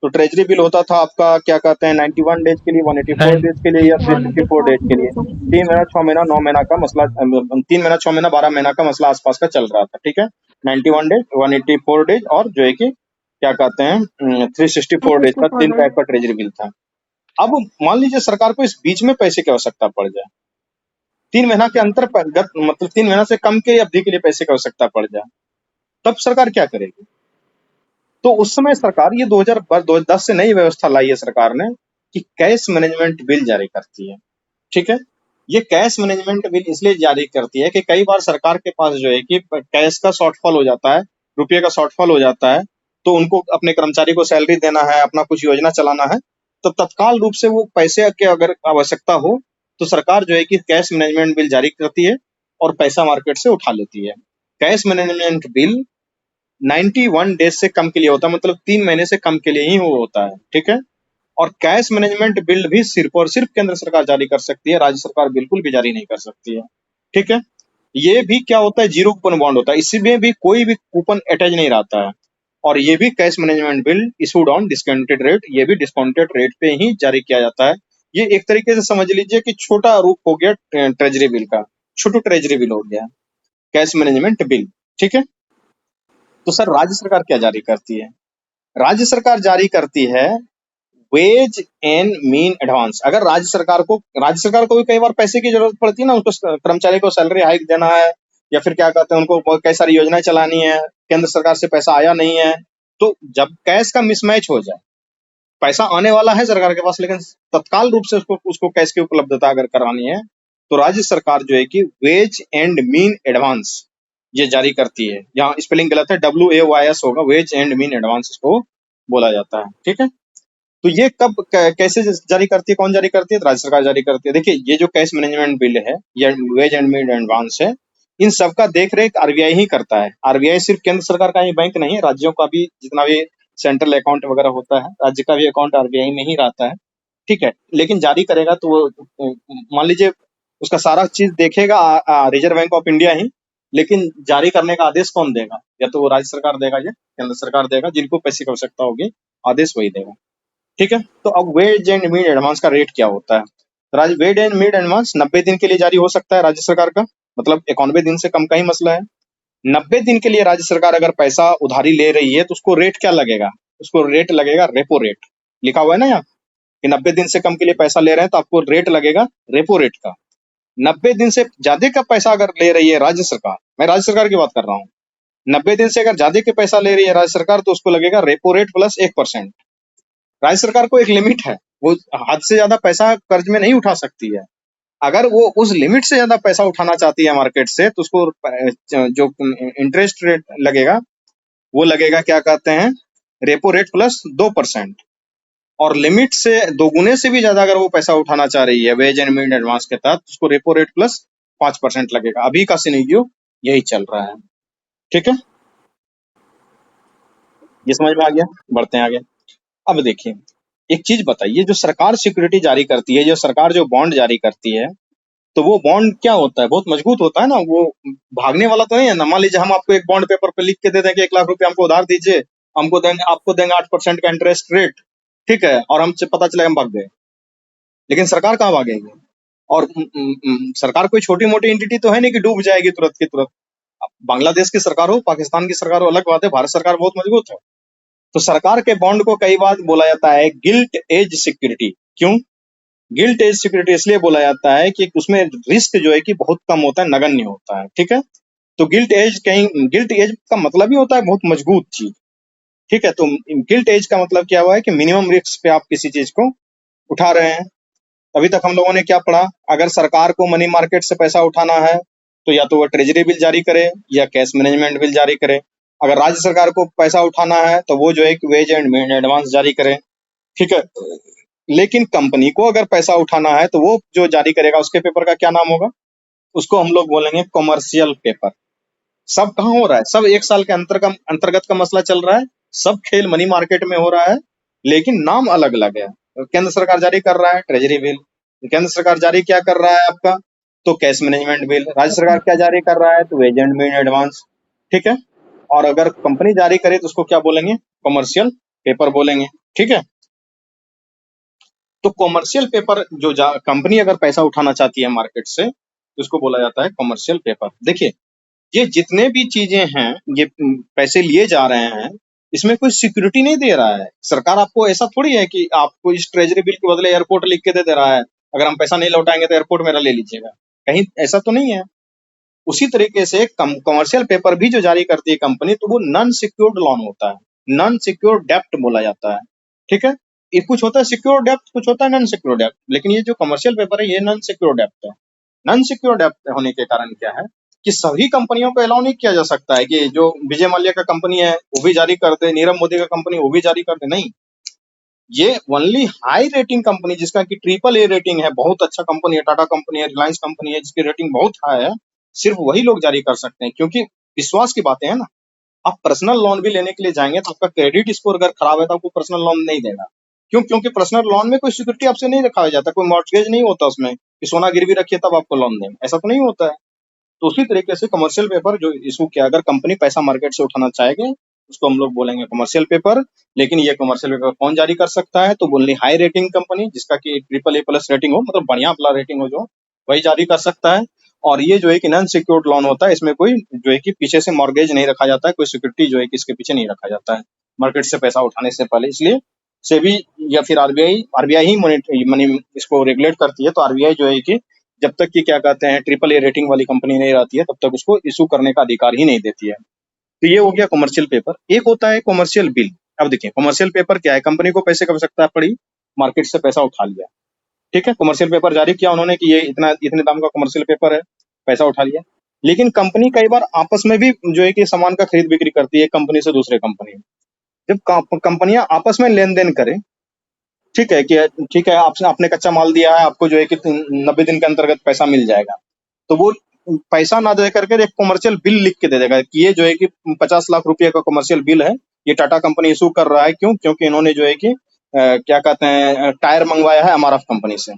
Speaker 1: तो ट्रेजरी बिल होता था आपका क्या कहते हैं 91 डेज के लिए, 184 डेज के लिए या 354 डेज के लिए। 3 महीना 6 महीना 9 महीना का मसला, 3 महीना 6 महीना 12 महीना का मसला आसपास का चल रहा था, ठीक है। 91 डेज, 184 डेज और जो है कि क्या कहते हैं 364 डेज का 3 टाइप का ट्रेजरी बिल था। अब मान लीजिए सरकार को इस बीच में पैसे की आवश्यकता पड़ जाए, 3 महीना के अंतर मतलब 3 महीना से कम के अवधि के लिए पैसे की आवश्यकता पड़ जाए, तब सरकार क्या करेगी? तो उस समय सरकार ये 2010 से नई व्यवस्था लाई है सरकार ने कि कैश मैनेजमेंट बिल जारी करती है, ठीक है। ये कैश मैनेजमेंट बिल इसलिए जारी करती है कि कई बार सरकार के पास जो है कि कैश का शॉर्टफॉल हो जाता है, रुपये का शॉर्टफॉल हो जाता है, तो उनको अपने कर्मचारी को सैलरी देना है, अपना कुछ योजना चलाना है, तो तत्काल रूप से वो पैसे की अगर आवश्यकता हो तो सरकार जो है कि कैश मैनेजमेंट बिल जारी करती है और पैसा मार्केट से उठा लेती है। कैश मैनेजमेंट बिल 91 डेज से कम के लिए होता है, मतलब 3 महीने से कम के लिए ही वो होता है, ठीक है। और कैश मैनेजमेंट बिल भी सिर्फ और सिर्फ केंद्र सरकार जारी कर सकती है, राज्य सरकार बिल्कुल भी जारी नहीं कर सकती है, ठीक है। ये भी क्या होता है, जीरो कूपन बॉन्ड होता है, इसमें भी कोई भी कूपन अटैच नहीं रहता है। और ये भी cash management bill issued on discounted rate, ये भी डिस्काउंटेड रेट पे ही जारी किया जाता है। ये एक तरीके से समझ लीजिए कि छोटा रूप हो गया ट्रेजरी बिल का, छोटू ट्रेजरी बिल हो गया कैश मैनेजमेंट बिल, ठीक है। तो सर राज्य सरकार क्या जारी करती है? राज्य सरकार जारी करती है वेज एंड मीन एडवांस। अगर राज्य सरकार को भी कई बार पैसे की जरूरत पड़ती है ना, उसको कर्मचारी को सैलरी हाइक देना है या फिर क्या कहते हैं उनको कई सारी योजनाएं चलानी है, केंद्र सरकार से पैसा आया नहीं है, तो जब कैश का मिसमैच हो जाए, पैसा आने वाला है सरकार के पास लेकिन तत्काल रूप से उसको कैश की उपलब्धता अगर करानी है, तो राज्य सरकार जो है कि वेज एंड मीन एडवांस ये जारी करती है। यहाँ स्पेलिंग गलत है, WAYS होगा, वेज एंड मीन एडवांस इसको बोला जाता है, ठीक है। तो ये कब कैसे जारी करती है, कौन जारी करती है? तो राज्य सरकार जारी करती है। देखिए ये जो कैश मैनेजमेंट बिल है, ये वेज एंड मीन एडवांस है, इन सबका देख रेख आरबीआई ही करता है। आरबीआई सिर्फ केंद्र सरकार का ही बैंक नहीं है, राज्यों का भी जितना भी सेंट्रल अकाउंट वगैरह होता है, राज्य का भी अकाउंट आरबीआई में ही रहता है, ठीक है। लेकिन जारी करेगा तो वो मान लीजिए उसका सारा चीज देखेगा रिजर्व बैंक ऑफ इंडिया ही, लेकिन जारी करने का आदेश कौन देगा? या तो वो राज्य सरकार देगा या केंद्र सरकार देगा, जिनको पैसे की आवश्यकता होगी आदेश वही देगा, ठीक है। तो अब वेज एंड मीड एडवांस का रेट क्या होता है? वेज एंड मीड एडवांस 90 दिन के लिए जारी हो सकता है राज्य सरकार का, मतलब 91 दिन से कम का ही मसला है। 90 दिन के लिए राज्य सरकार अगर पैसा उधारी ले रही है तो उसको रेट क्या लगेगा? उसको रेट लगेगा रेपो रेट, लिखा हुआ है ना यहाँ कि 90 दिन से कम के लिए पैसा ले रहे हैं तो आपको रेट लगेगा रेपो रेट का। 90 दिन से ज्यादा का पैसा अगर ले रही है राज्य सरकार, मैं राज्य सरकार की बात कर रहा हूँ, 90 दिन से अगर ज्यादा के पैसा ले रही है राज्य सरकार तो उसको लगेगा रेपो रेट प्लस 1%। राज्य सरकार को एक लिमिट है, वो हद से ज्यादा पैसा कर्ज में नहीं उठा सकती है। अगर वो उस लिमिट से ज्यादा पैसा उठाना चाहती है मार्केट से तो उसको जो इंटरेस्ट रेट लगेगा वो लगेगा क्या कहते हैं रेपो रेट प्लस 2%। और लिमिट से दोगुने से भी ज्यादा अगर वो पैसा उठाना चाह रही है वेज एंड मीड एडवांस के तहत उसको रेपो रेट प्लस 5% लगेगा। अभी का सिनेरियो यही चल रहा है, ठीक है। ये समझ में आ गया, बढ़ते हैं आगे। अब देखिए एक चीज बताइए, जो सरकार सिक्योरिटी जारी करती है, जो सरकार जो बॉन्ड जारी करती है, तो वो बॉन्ड क्या होता है? बहुत मजबूत होता है ना, वो भागने वाला तो नहीं है ना। मान लीजिए हम आपको एक बॉन्ड पेपर पे लिख के दे देंगे 1 लाख रुपए हमको उधार दीजिए, आपको देंगे 8% का इंटरेस्ट रेट, ठीक है, और हमसे पता चले हम भाग गए, लेकिन सरकार कहाँ भागेगी? और सरकार कोई छोटी मोटी एंटिटी तो है नहीं कि डूब जाएगी तुरंत की तुरंत। बांग्लादेश की सरकार हो, पाकिस्तान की सरकार हो, अलग बात है, भारत सरकार बहुत मजबूत है। तो सरकार के बॉन्ड को कई बार बोला जाता है गिल्ट एज सिक्योरिटी। क्यों गिल्ट एज सिक्योरिटी? इसलिए बोला जाता है कि उसमें रिस्क जो है कि बहुत कम होता है, नगण्य होता है, ठीक है। तो गिल्ट एज का मतलब ही होता है बहुत मजबूत चीज, ठीक है। तो गिल्ट एज का मतलब क्या हुआ है कि मिनिमम रिस्क पे आप किसी चीज को उठा रहे हैं। अभी तक हम लोगों ने क्या पढ़ा? अगर सरकार को मनी मार्केट से पैसा उठाना है तो या तो वो ट्रेजरी बिल जारी करे या कैश मैनेजमेंट बिल जारी करे। अगर राज्य सरकार को पैसा उठाना है तो वो जो है कि वेज एंड मीड एडवांस जारी करे, ठीक है। लेकिन कंपनी को अगर पैसा उठाना है तो वो जो जारी करेगा उसके पेपर का क्या नाम होगा? उसको हम लोग बोलेंगे कॉमर्शियल पेपर। सब कहाँ हो रहा है? सब 1 साल के अंतर्गत का मसला चल रहा है, सब खेल मनी मार्केट में हो रहा है, लेकिन नाम अलग अलग है। केंद्र सरकार जारी कर रहा है ट्रेजरी बिल, केंद्र सरकार जारी क्या कर रहा है आपका? तो कैश मैनेजमेंट बिल। राज्य सरकार क्या जारी कर रहा है? तो वेज एंड मीड एडवांस। ठीक है। और अगर कंपनी जारी करे तो उसको क्या बोलेंगे? कॉमर्शियल पेपर बोलेंगे, ठीक है। तो कॉमर्शियल पेपर जो कंपनी अगर पैसा उठाना चाहती है मार्केट से तो उसको बोला जाता है कॉमर्शियल पेपर। देखिए, ये जितने भी चीजें हैं, ये पैसे लिए जा रहे हैं, इसमें कोई सिक्योरिटी नहीं दे रहा है सरकार। आपको ऐसा थोड़ी है कि आपको इस ट्रेजरी बिल के बदले एयरपोर्ट लिख के दे रहा है, अगर हम पैसा नहीं लौटाएंगे तो एयरपोर्ट मेरा ले लीजिएगा, कहीं ऐसा तो नहीं है। उसी तरीके से कमर्शियल पेपर भी जो जारी करती है कंपनी, तो वो नॉन सिक्योर्ड लोन होता है, नॉन सिक्योर्ड डेप्ट बोला जाता है, ठीक है। ये कुछ होता है सिक्योर डेप्ट, कुछ होता है नॉन सिक्योर डेप्ट, लेकिन ये जो कमर्शियल पेपर है ये नॉन सिक्योर डेप्ट है। नॉन सिक्योर डेप्ट होने के कारण क्या है कि सभी कंपनियों को अलाउ नहीं किया जा सकता है कि जो विजय माल्या का कंपनी है वो भी जारी कर दे, नीरव मोदी का कंपनी वो भी जारी कर दे, नहीं। ये ओनली हाई रेटिंग कंपनी जिसका कि ट्रिपल ए रेटिंग है, बहुत अच्छा कंपनी है, टाटा कंपनी है, रिलायंस कंपनी है, जिसकी रेटिंग बहुत हाई है, सिर्फ वही लोग जारी कर सकते हैं, क्योंकि विश्वास की बातें है ना। आप पर्सनल लोन भी लेने के लिए जाएंगे तो आपका क्रेडिट स्कोर अगर खराब है तो आपको पर्सनल लोन नहीं देगा। क्यों? क्योंकि पर्सनल लोन में कोई सिक्योरिटी आपसे नहीं रखा जाता, कोई मॉर्टगेज नहीं होता उसमें कि सोना गिरवी रखिए तब आपको लोन देंगे, ऐसा तो नहीं होता है। तो उसी तरीके से कमर्शियल पेपर जो इशू किया, अगर कंपनी पैसा मार्केट से उठाना चाहेगी उसको हम लोग बोलेंगे कमर्शियल पेपर। लेकिन ये कमर्शियल पेपर कौन जारी कर सकता है? तो बोलनी हाई रेटिंग कंपनी जिसका कि ट्रिपल ए प्लस रेटिंग हो, मतलब बढ़िया वाला रेटिंग हो, जो वही जारी कर सकता है। और ये जो है कि नॉन सिक्योर्ड लोन होता है, इसमें कोई जो है कि पीछे से मॉर्गेज नहीं रखा जाता है, कोई सिक्योरिटी जो है कि इसके पीछे नहीं रखा जाता है मार्केट से पैसा उठाने से पहले। इसलिए सेबी या फिर आरबीआई ही मनी इसको रेगुलेट करती है। तो आरबीआई जो है कि जब तक कि क्या कहते हैं ट्रिपल ए रेटिंग वाली कंपनी नहीं रहती है तब तक उसको इशू करने का अधिकार ही नहीं देती है। तो ये हो गया कमर्शियल पेपर। एक होता है कमर्शियल बिल। अब देखिए कमर्शियल पेपर क्या है, कंपनी को पैसे की आवश्यकता पड़ी, मार्केट से पैसा उठा लिया, ठीक है, कमर्शियल पेपर जारी किया उन्होंने कि ये इतने दाम का कमर्शियल पेपर है, पैसा उठा लिया। लेकिन कंपनी कई बार आपस में भी जो है कि सामान का खरीद बिक्री करती है कंपनी से दूसरे कंपनी में। जब कंपनियां आपस में लेन देन करें, ठीक है कि ठीक है आपने कच्चा माल दिया है, आपको जो है कि 90 दिन के अंतर्गत पैसा मिल जाएगा, तो वो पैसा ना दे करके एक कमर्शियल बिल लिख के दे देगा कि ये जो है कि 50 लाख रुपए का कमर्शियल बिल है, ये टाटा कंपनी इशू कर रहा है। क्यों? क्योंकि इन्होंने जो है कि क्या कहते हैं टायर मंगवाया है एमआरएफ कंपनी से,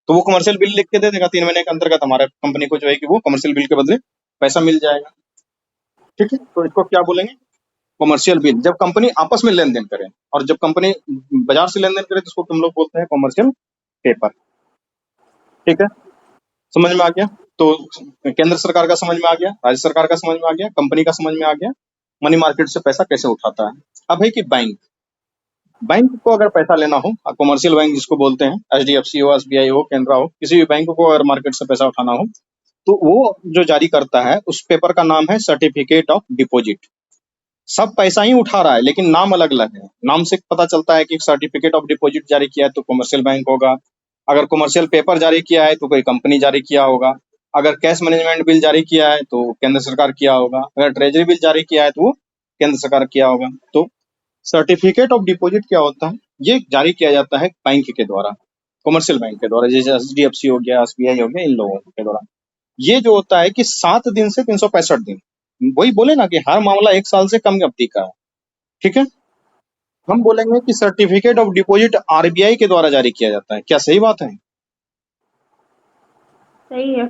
Speaker 1: तो वो कमर्शियल बिल लिख के दे देगा 3 महीने के अंतर्गत हमारे कंपनी को जो है कि वो कमर्शियल बिल के बदले पैसा मिल जाएगा, ठीक है। तो इसको क्या बोलेंगे? Commercial bill. जब कंपनी आपस में लेन देन करे, और जब कंपनी बाजार से लेन देन करे तो उसको तुम लोग बोलते हैं कमर्शियल पेपर, ठीक है। समझ में आ गया? तो केंद्र सरकार का समझ में आ गया, राज्य सरकार का समझ में आ गया, कंपनी का समझ में आ गया, मनी मार्केट से पैसा कैसे उठाता है। अब है कि बैंक को अगर पैसा लेना हो, कमर्शियल बैंक जिसको बोलते हैं, एचडीएफसी हो, एसबीआई हो, केनरा हो, किसी भी बैंक को अगर मार्केट से पैसा उठाना हो तो वो जो जारी करता है उस पेपर का नाम है सर्टिफिकेट ऑफ डिपॉजिट। सब पैसा ही उठा रहा है लेकिन नाम अलग अलग है। नाम से पता चलता है कि सर्टिफिकेट ऑफ डिपॉजिट जारी किया है तो कमर्शियल बैंक होगा, अगर कमर्शियल पेपर जारी किया है तो कोई कंपनी जारी किया होगा, अगर कैश मैनेजमेंट बिल जारी किया है तो केंद्र सरकार किया होगा, अगर ट्रेजरी बिल जारी किया है तो वो केंद्र सरकार किया होगा। तो सर्टिफिकेट ऑफ डिपॉजिट क्या होता है? ये जारी किया जाता है बैंक के द्वारा, कमर्शियल बैंक के द्वारा, जैसे एचडीएफसी हो गया, एसबीआई हो गया, इन लोगों के द्वारा। ये जो होता है कि 7 दिन से 365 दिन, वही बोले ना कि हर मामला 1 साल से कम अवधि का है, ठीक है। हम बोलेंगे कि सर्टिफिकेट ऑफ डिपॉजिट आरबीआई के द्वारा जारी किया जाता है। क्या सही बात है?
Speaker 2: सही है।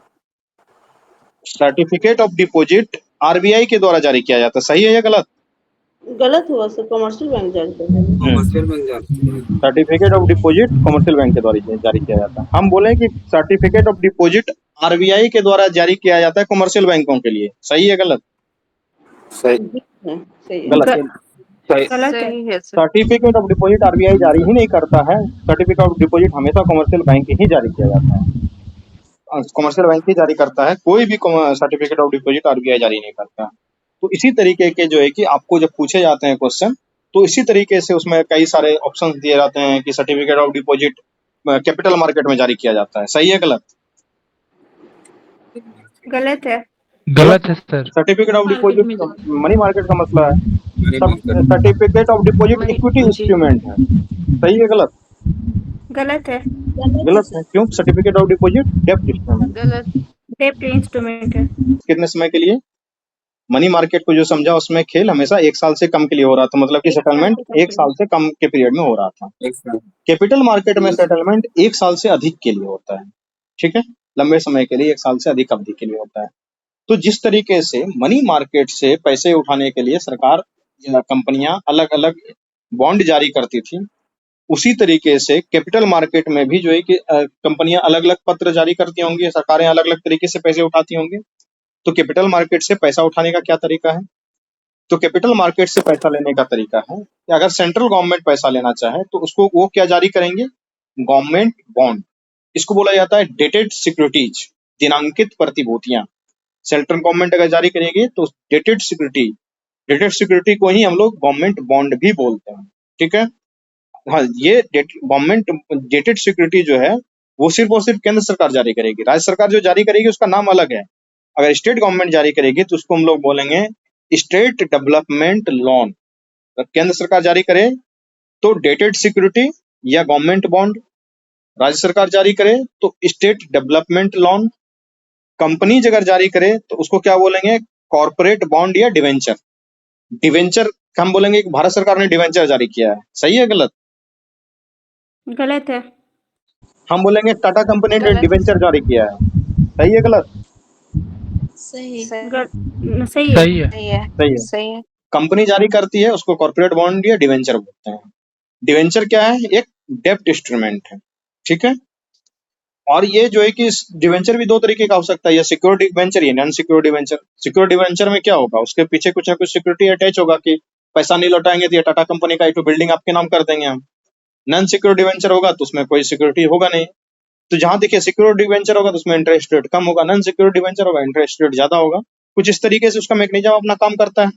Speaker 1: सर्टिफिकेट ऑफ डिपॉजिट आरबीआई के द्वारा जारी किया जाता है, सही है या गलत?
Speaker 3: गलत हुआ सर, कमर्शियल बैंक जारी करते हैं।
Speaker 6: कमर्शियल बैंक जारी है।
Speaker 1: Certificate of deposit commercial bank के द्वारा जारी किया जाता है। हम बोले कि सर्टिफिकेट ऑफ डिपॉजिट आरबीआई के द्वारा जारी किया जाता है कमर्शियल बैंकों के लिए, सही है गलत?
Speaker 6: सही
Speaker 3: है, सही है।
Speaker 1: गलत है।
Speaker 6: सही
Speaker 2: गलत है।
Speaker 3: सही है sir.
Speaker 1: Certificate of deposit RBI जारी ही नहीं करता है, सर्टिफिकेट ऑफ डिपॉजिट हमेशा कमर्शियल बैंक ही जारी किया जाता है, कमर्शियल बैंक ही जारी करता है, कोई भी सर्टिफिकेट ऑफ डिपॉजिट आरबीआई जारी नहीं करता। तो इसी तरीके के जो है कि आपको जब पूछे जाते हैं क्वेश्चन तो इसी तरीके से उसमें कई सारे ऑप्शन दिए जाते हैं कि certificate of deposit capital market में जारी किया जाता है, सही है गलत?
Speaker 2: गलत है।
Speaker 4: गलत है sir.
Speaker 1: Certificate of
Speaker 5: market
Speaker 1: deposit
Speaker 5: में जारी।
Speaker 1: मनी मार्केट का मसला है,
Speaker 6: money market
Speaker 1: certificate of deposit
Speaker 3: money
Speaker 1: equity
Speaker 3: पूंजी।
Speaker 1: इंस्ट्रूमेंट है, सही है गलत?
Speaker 2: गलत है।
Speaker 1: गलत है। क्यों? सर्टिफिकेट ऑफ डिपॉजिट डेब्ट इंस्ट्रूमेंट,
Speaker 3: गलत।
Speaker 2: डेप्ट इंस्ट्रूमेंट है।
Speaker 1: कितने समय के लिए? मनी मार्केट को जो समझा उसमें खेल हमेशा 1 साल से कम के लिए हो रहा था, मतलब कि
Speaker 2: 1 साल
Speaker 1: सेटलमेंट
Speaker 2: से
Speaker 1: 1 साल से कम के पीरियड में हो रहा था।
Speaker 6: एक साल
Speaker 1: कैपिटल मार्केट में सेटलमेंट 1 साल से अधिक के लिए होता है, ठीक है, लंबे समय के लिए 1 साल से अधिक अवधि के लिए होता है। तो जिस तरीके से मनी मार्केट से पैसे उठाने के लिए सरकार या कंपनियां अलग अलग बॉन्ड जारी करती थी, उसी तरीके से कैपिटल मार्केट में भी जो है कि कंपनियां अलग अलग पत्र जारी करती होंगी, सरकारें अलग अलग तरीके से पैसे उठाती होंगी। तो कैपिटल मार्केट से पैसा उठाने का क्या तरीका है? तो कैपिटल मार्केट से पैसा लेने का तरीका है कि अगर सेंट्रल गवर्नमेंट पैसा लेना चाहे तो उसको वो क्या जारी करेंगे? Government bond. इसको बोला जाता है डेटेड सिक्योरिटीज, दिनांकित प्रतिभूतियां। सेंट्रल गवर्नमेंट अगर जारी करेगी तो डेटेड सिक्योरिटी को ही हम लोग गवर्नमेंट बॉन्ड भी बोलते हैं। ठीक है, हाँ, ये गवर्नमेंट डेटेड सिक्योरिटी जो है वो सिर्फ और सिर्फ केंद्र सरकार जारी करेगी। राज्य सरकार जो जारी करेगी उसका नाम अलग है। अगर स्टेट गवर्नमेंट जारी करेगी तो उसको हम लोग बोलेंगे स्टेट डेवलपमेंट लोन। केंद्र सरकार जारी करे तो डेटेड सिक्योरिटी या गवर्नमेंट बॉन्ड, राज्य सरकार जारी करे तो स्टेट डेवलपमेंट लोन, कंपनीज अगर जारी करे तो उसको क्या बोलेंगे? कॉर्पोरेट बॉन्ड या डिवेंचर। डिवेंचर हम बोलेंगे कि भारत सरकार ने डिवेंचर जारी किया है, सही है गलत?
Speaker 2: गलत है।
Speaker 1: हम बोलेंगे टाटा कंपनी ने डिवेंचर जारी किया है, सही है गलत?
Speaker 7: सही
Speaker 2: सही है।
Speaker 4: सही है।
Speaker 7: सही है
Speaker 1: सही है।
Speaker 7: सही है
Speaker 1: कंपनी जारी करती है उसको कॉर्पोरेट बॉन्ड या डिवेंचर बोलते हैं। डिवेंचर क्या है? एक डेब्ट इंस्ट्रूमेंट है। ठीक है, और ये जो है कि डिवेंचर भी दो तरीके का हो सकता है, या सिक्योर्ड डिवेंचर या non secured debenture. Secured debenture में क्या होगा? उसके पीछे कुछ ना कुछ सिक्योरिटी अटैच होगा कि पैसा नहीं लौटाएंगे तो ये टाटा कंपनी का एक बिल्डिंग आपके नाम कर देंगे हम। नॉन सिक्योर्ड डिवेंचर होगा तो उसमें कोई सिक्योरिटी होगा नहीं। तो जहां देखिए सिक्योर्ड डिवेंचर होगा तो उसमें इंटरेस्ट रेट कम होगा, नॉन सिक्योर्ड डिवेंचर होगा इंटरेस्ट रेट ज्यादा होगा। कुछ इस तरीके से उसका मैकेनिज्म अपना काम करता है।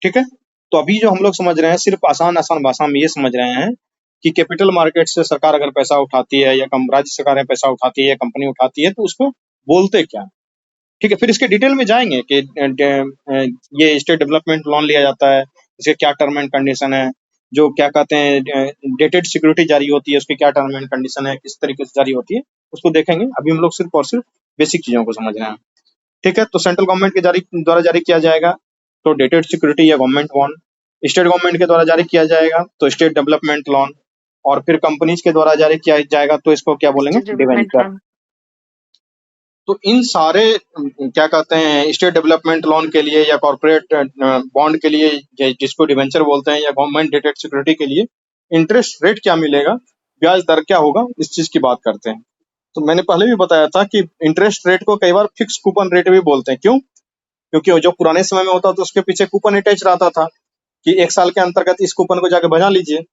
Speaker 1: ठीक है, तो अभी जो हम लोग समझ रहे हैं सिर्फ आसान भाषा में ये समझ रहे हैं कि कैपिटल मार्केट से सरकार अगर पैसा उठाती है या राज्य सरकारें पैसा उठाती है या कंपनी उठाती है तो उसको बोलते क्या है। ठीक है, फिर इसके डिटेल में जाएंगे कि ये स्टेट डेवलपमेंट लोन लिया जाता है, इसके क्या टर्म एंड कंडीशन है, जो क्या कहते हैं डेटेड सिक्योरिटी जारी होती है उसके क्या टर्म एंड कंडीशन है, किस तरीके से जारी होती है, उसको देखेंगे। अभी हम लोग सिर्फ और सिर्फ बेसिक चीजों को समझ रहे हैं। ठीक है, तो सेंट्रल गवर्नमेंट के द्वारा जारी किया जाएगा तो डेटेड सिक्योरिटी या गवर्नमेंट बॉन्ड, स्टेट गवर्नमेंट के द्वारा जारी किया जाएगा तो स्टेट डेवलपमेंट लोन, और फिर कंपनीज के द्वारा जारी किया जाएगा तो इसको क्या बोलेंगे? डिवेंचर। तो इन सारे क्या कहते हैं स्टेट डेवलपमेंट लोन के लिए या कॉर्पोरेट बॉन्ड के लिए जिसको डिवेंचर बोलते हैं या गवर्नमेंट डेटेड सिक्योरिटी के लिए इंटरेस्ट रेट क्या मिलेगा, ब्याज दर क्या होगा, इस चीज की बात करते हैं। तो मैंने पहले भी बताया था कि इंटरेस्ट रेट को कई बार फिक्स कूपन रेट भी बोलते हैं। क्यों? क्योंकि जो पुराने समय में होता था उसके पीछे कूपन अटैच रहता था कि 1 साल के अंतर्गत इस कूपन को जाके बजा लीजिए।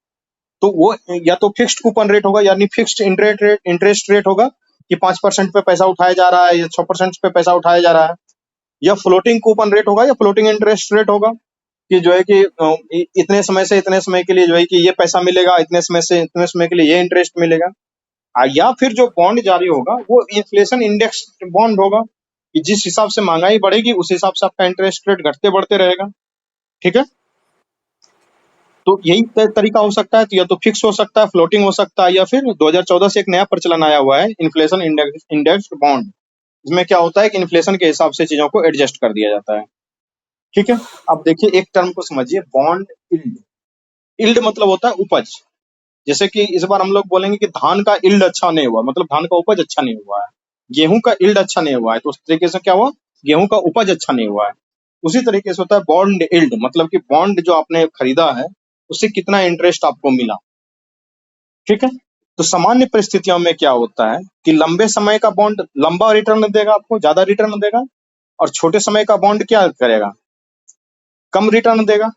Speaker 1: तो वो या तो फिक्स्ड कूपन रेट होगा यानी फिक्स्ड इंटरेस्ट रेट होगा कि 5% पे पैसा उठाया जा रहा है या 6% पे पैसा उठाया जा रहा है, या फ्लोटिंग कूपन रेट होगा या फ्लोटिंग इंटरेस्ट रेट होगा कि जो है कि इतने समय से इतने समय के लिए जो है कि ये पैसा मिलेगा, इतने समय से इतने समय के लिए ये इंटरेस्ट मिलेगा। या फिर जो बॉन्ड जारी होगा वो इन्फ्लेशन इंडेक्स बॉन्ड होगा कि जिस हिसाब से महंगाई बढ़ेगी उस हिसाब से आपका इंटरेस्ट रेट घटते बढ़ते रहेगा। ठीक है, तो यही तरीका हो सकता है, तो या तो फिक्स हो सकता है, फ्लोटिंग हो सकता है, या फिर 2014 से एक नया प्रचलन आया हुआ है इन्फ्लेशन इंडेक्स बॉन्ड। इसमें क्या होता है कि इन्फ्लेशन के हिसाब से चीजों को एडजस्ट कर दिया जाता है। ठीक है, अब देखिए एक टर्म को समझिए, बॉन्ड यील्ड। यील्ड मतलब होता है उपज। जैसे कि इस बार हम लोग बोलेंगे कि धान का यील्ड अच्छा नहीं हुआ, मतलब धान का उपज अच्छा नहीं हुआ है। गेहूं का यील्ड अच्छा नहीं हुआ है तो उस तरीके से क्या हुआ, गेहूं का उपज अच्छा नहीं हुआ है। उसी तरीके से होता है बॉन्ड यील्ड, मतलब कि बॉन्ड जो आपने खरीदा है उससे कितना इंटरेस्ट आपको मिला। ठीक है, तो सामान्य परिस्थितियों में क्या होता है कि लंबे समय का बॉन्ड लंबा रिटर्न देगा, आपको ज्यादा रिटर्न देगा, और छोटे समय का बॉन्ड क्या करेगा, कम रिटर्न देगा।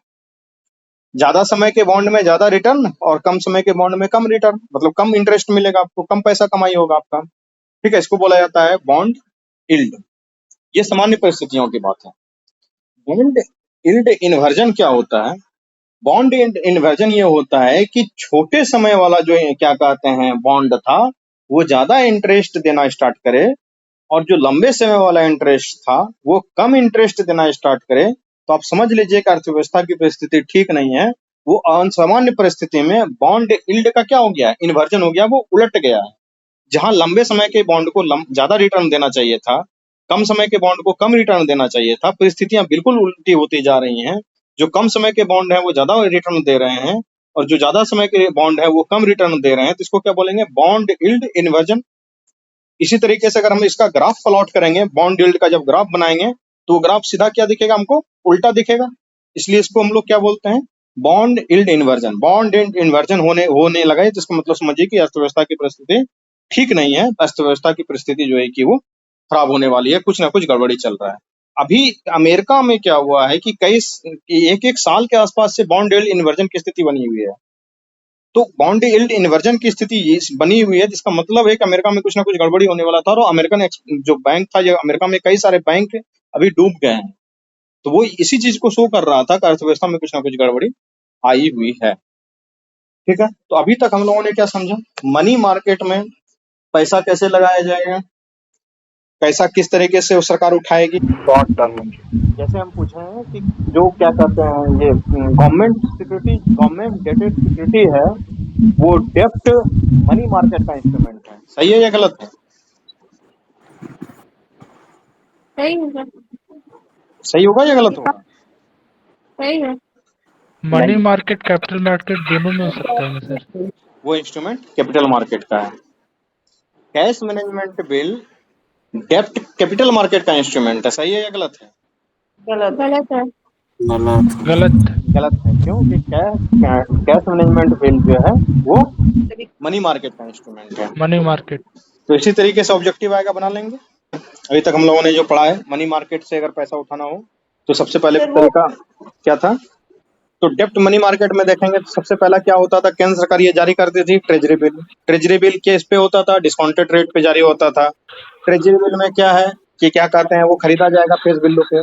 Speaker 1: ज्यादा समय के बॉन्ड में ज्यादा रिटर्न और कम समय के बॉन्ड में कम रिटर्न, मतलब कम इंटरेस्ट मिलेगा आपको, कम पैसा कमाई होगा आपका। ठीक है, इसको बोला जाता है बॉन्ड यील्ड। ये सामान्य परिस्थितियों की बात है। बॉन्ड यील्ड इन्वर्जन क्या होता है? बॉन्ड इन्वर्जन ये होता है कि छोटे समय वाला जो क्या कहते हैं बॉन्ड था वो ज्यादा इंटरेस्ट देना स्टार्ट करे, और जो लंबे समय वाला इंटरेस्ट था वो कम इंटरेस्ट देना स्टार्ट करे। तो आप समझ लीजिए कि अर्थव्यवस्था की परिस्थिति ठीक नहीं है। वो असामान्य परिस्थिति में बॉन्ड यील्ड का क्या हो गया, इन्वर्जन हो गया, वो उलट गया है। जहां लंबे समय के बॉन्ड को ज्यादा रिटर्न देना चाहिए था, कम समय के बॉन्ड को कम रिटर्न देना चाहिए था, परिस्थितियां बिल्कुल उल्टी होती जा रही हैं। जो कम समय के बॉन्ड है वो ज्यादा रिटर्न दे रहे हैं, और जो ज्यादा समय के बॉन्ड है वो कम रिटर्न दे रहे हैं। तो इसको क्या बोलेंगे, बॉन्ड यील्ड इन्वर्जन। इसी तरीके से अगर हम इसका ग्राफ प्लॉट करेंगे, बॉन्ड यील्ड का जब ग्राफ बनाएंगे तो वो ग्राफ सीधा क्या दिखेगा, हमको उल्टा दिखेगा। इसलिए इसको हम लोग क्या बोलते हैं, bond yield inversion. Bond yield inversion होने लगा है, जिसका मतलब समझिए कि अर्थव्यवस्था की परिस्थिति ठीक नहीं है, अर्थव्यवस्था की परिस्थिति जो है कि वो खराब होने वाली है, कुछ ना कुछ गड़बड़ी चल रहा है। अभी अमेरिका में क्या हुआ है कि एक साल के आसपास से बॉन्ड यील्ड इन्वर्जन की स्थिति बनी हुई है। तो बॉन्ड यील्ड इन्वर्जन की स्थिति बनी हुई है, जिसका मतलब है कि अमेरिका में कुछ ना कुछ गड़बड़ी होने वाला था, और अमेरिकन जो बैंक था, ये अमेरिका में कई सारे बैंक अभी डूब गए हैं। तो वो इसी चीज को शो कर रहा था कि अर्थव्यवस्था में कुछ ना कुछ गड़बड़ी आई हुई है। ठीक है, तो अभी तक हम लोगों ने क्या समझा, मनी मार्केट में पैसा कैसे लगाया जाएगा, पैसा किस तरीके से सरकार उठाएगी।
Speaker 6: शॉर्ट टर्म में।
Speaker 1: जैसे हम पूछे हैं कि जो क्या कहते हैं, ये government security, government dated security है, वो डेप्ट मनी मार्केट का इंस्ट्रूमेंट है। सही है या गलत है?
Speaker 2: सही है।
Speaker 1: सही होगा या गलत होगा?
Speaker 2: सही है।
Speaker 4: मनी
Speaker 1: नहीं,
Speaker 4: मार्केट कैपिटल मार्केट दोनों में हो सकता है ना सर?
Speaker 1: वो इंस्ट्रूमेंट कैपिटल मार्केट का है। कैश मैनेजमेंट बिल डेप्ट कैपिटल मार्केट का इंस्ट्रूमेंट है। सही है या गलत है?
Speaker 3: गलत।
Speaker 2: गलत है।
Speaker 6: गलत।
Speaker 4: गलत।
Speaker 1: गलत है। क्यों? कि कैश मैनेजमेंट बिल जो है वो मनी मार्केट का इंस्ट्रूमेंट है।
Speaker 4: Money market.
Speaker 1: तो इसी तरीके से ऑब्जेक्टिव आएगा, बना लेंगे। अभी तक हम लोगों ने जो पढ़ा है, मनी मार्केट से अगर पैसा उठाना हो तो सबसे पहले
Speaker 3: सर, वो
Speaker 1: तरीका क्या था। तो डेप्ट मनी मार्केट में देखेंगे तो सबसे पहला क्या होता था, केंद्र सरकार ये जारी करती थी treasury bill. Treasury bill case पे होता था, डिस्काउंटेड रेट पे जारी होता था। ट्रेजरी बिल में क्या है कि क्या कहते हैं, वो खरीदा जाएगा फेस वैल्यू पे।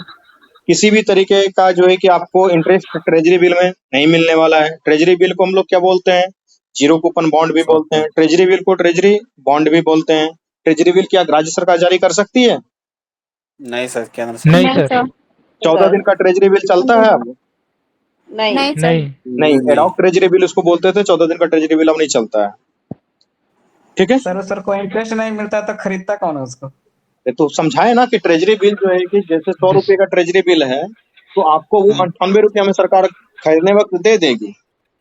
Speaker 1: किसी भी तरीके का जो है कि आपको इंटरेस्ट ट्रेजरी बिल में नहीं मिलने वाला है। ट्रेजरी बिल को हम लोग क्या बोलते हैं, जीरो कूपन बॉन्ड भी बोलते हैं। ट्रेजरी बिल को ट्रेजरी बॉन्ड भी बोलते हैं। ट्रेजरी बिल क्या राज्य सरकार जारी कर सकती है?
Speaker 6: नहीं सर, केंद्र
Speaker 4: नहीं
Speaker 6: सरकार।
Speaker 4: सर।
Speaker 1: 14 दिन का ट्रेजरी बिल चलता है अब?
Speaker 3: नहीं।
Speaker 2: नहीं सर।
Speaker 4: नहीं।
Speaker 1: नहीं, एडॉक ट्रेजरी बिल उसको बोलते थे। 14 दिन का ट्रेजरी बिल अब नहीं चलता है। ठीक है,
Speaker 8: सर को इंटरेस्ट नहीं मिलता तो खरीदता कौन है उसको?
Speaker 1: ये तो समझाए ना कि ट्रेजरी बिल जो है कि जैसे 100 रुपए का ट्रेजरी बिल है, तो आपको वो 98 रुपया में सरकार खरीदने वक्त दे देगी,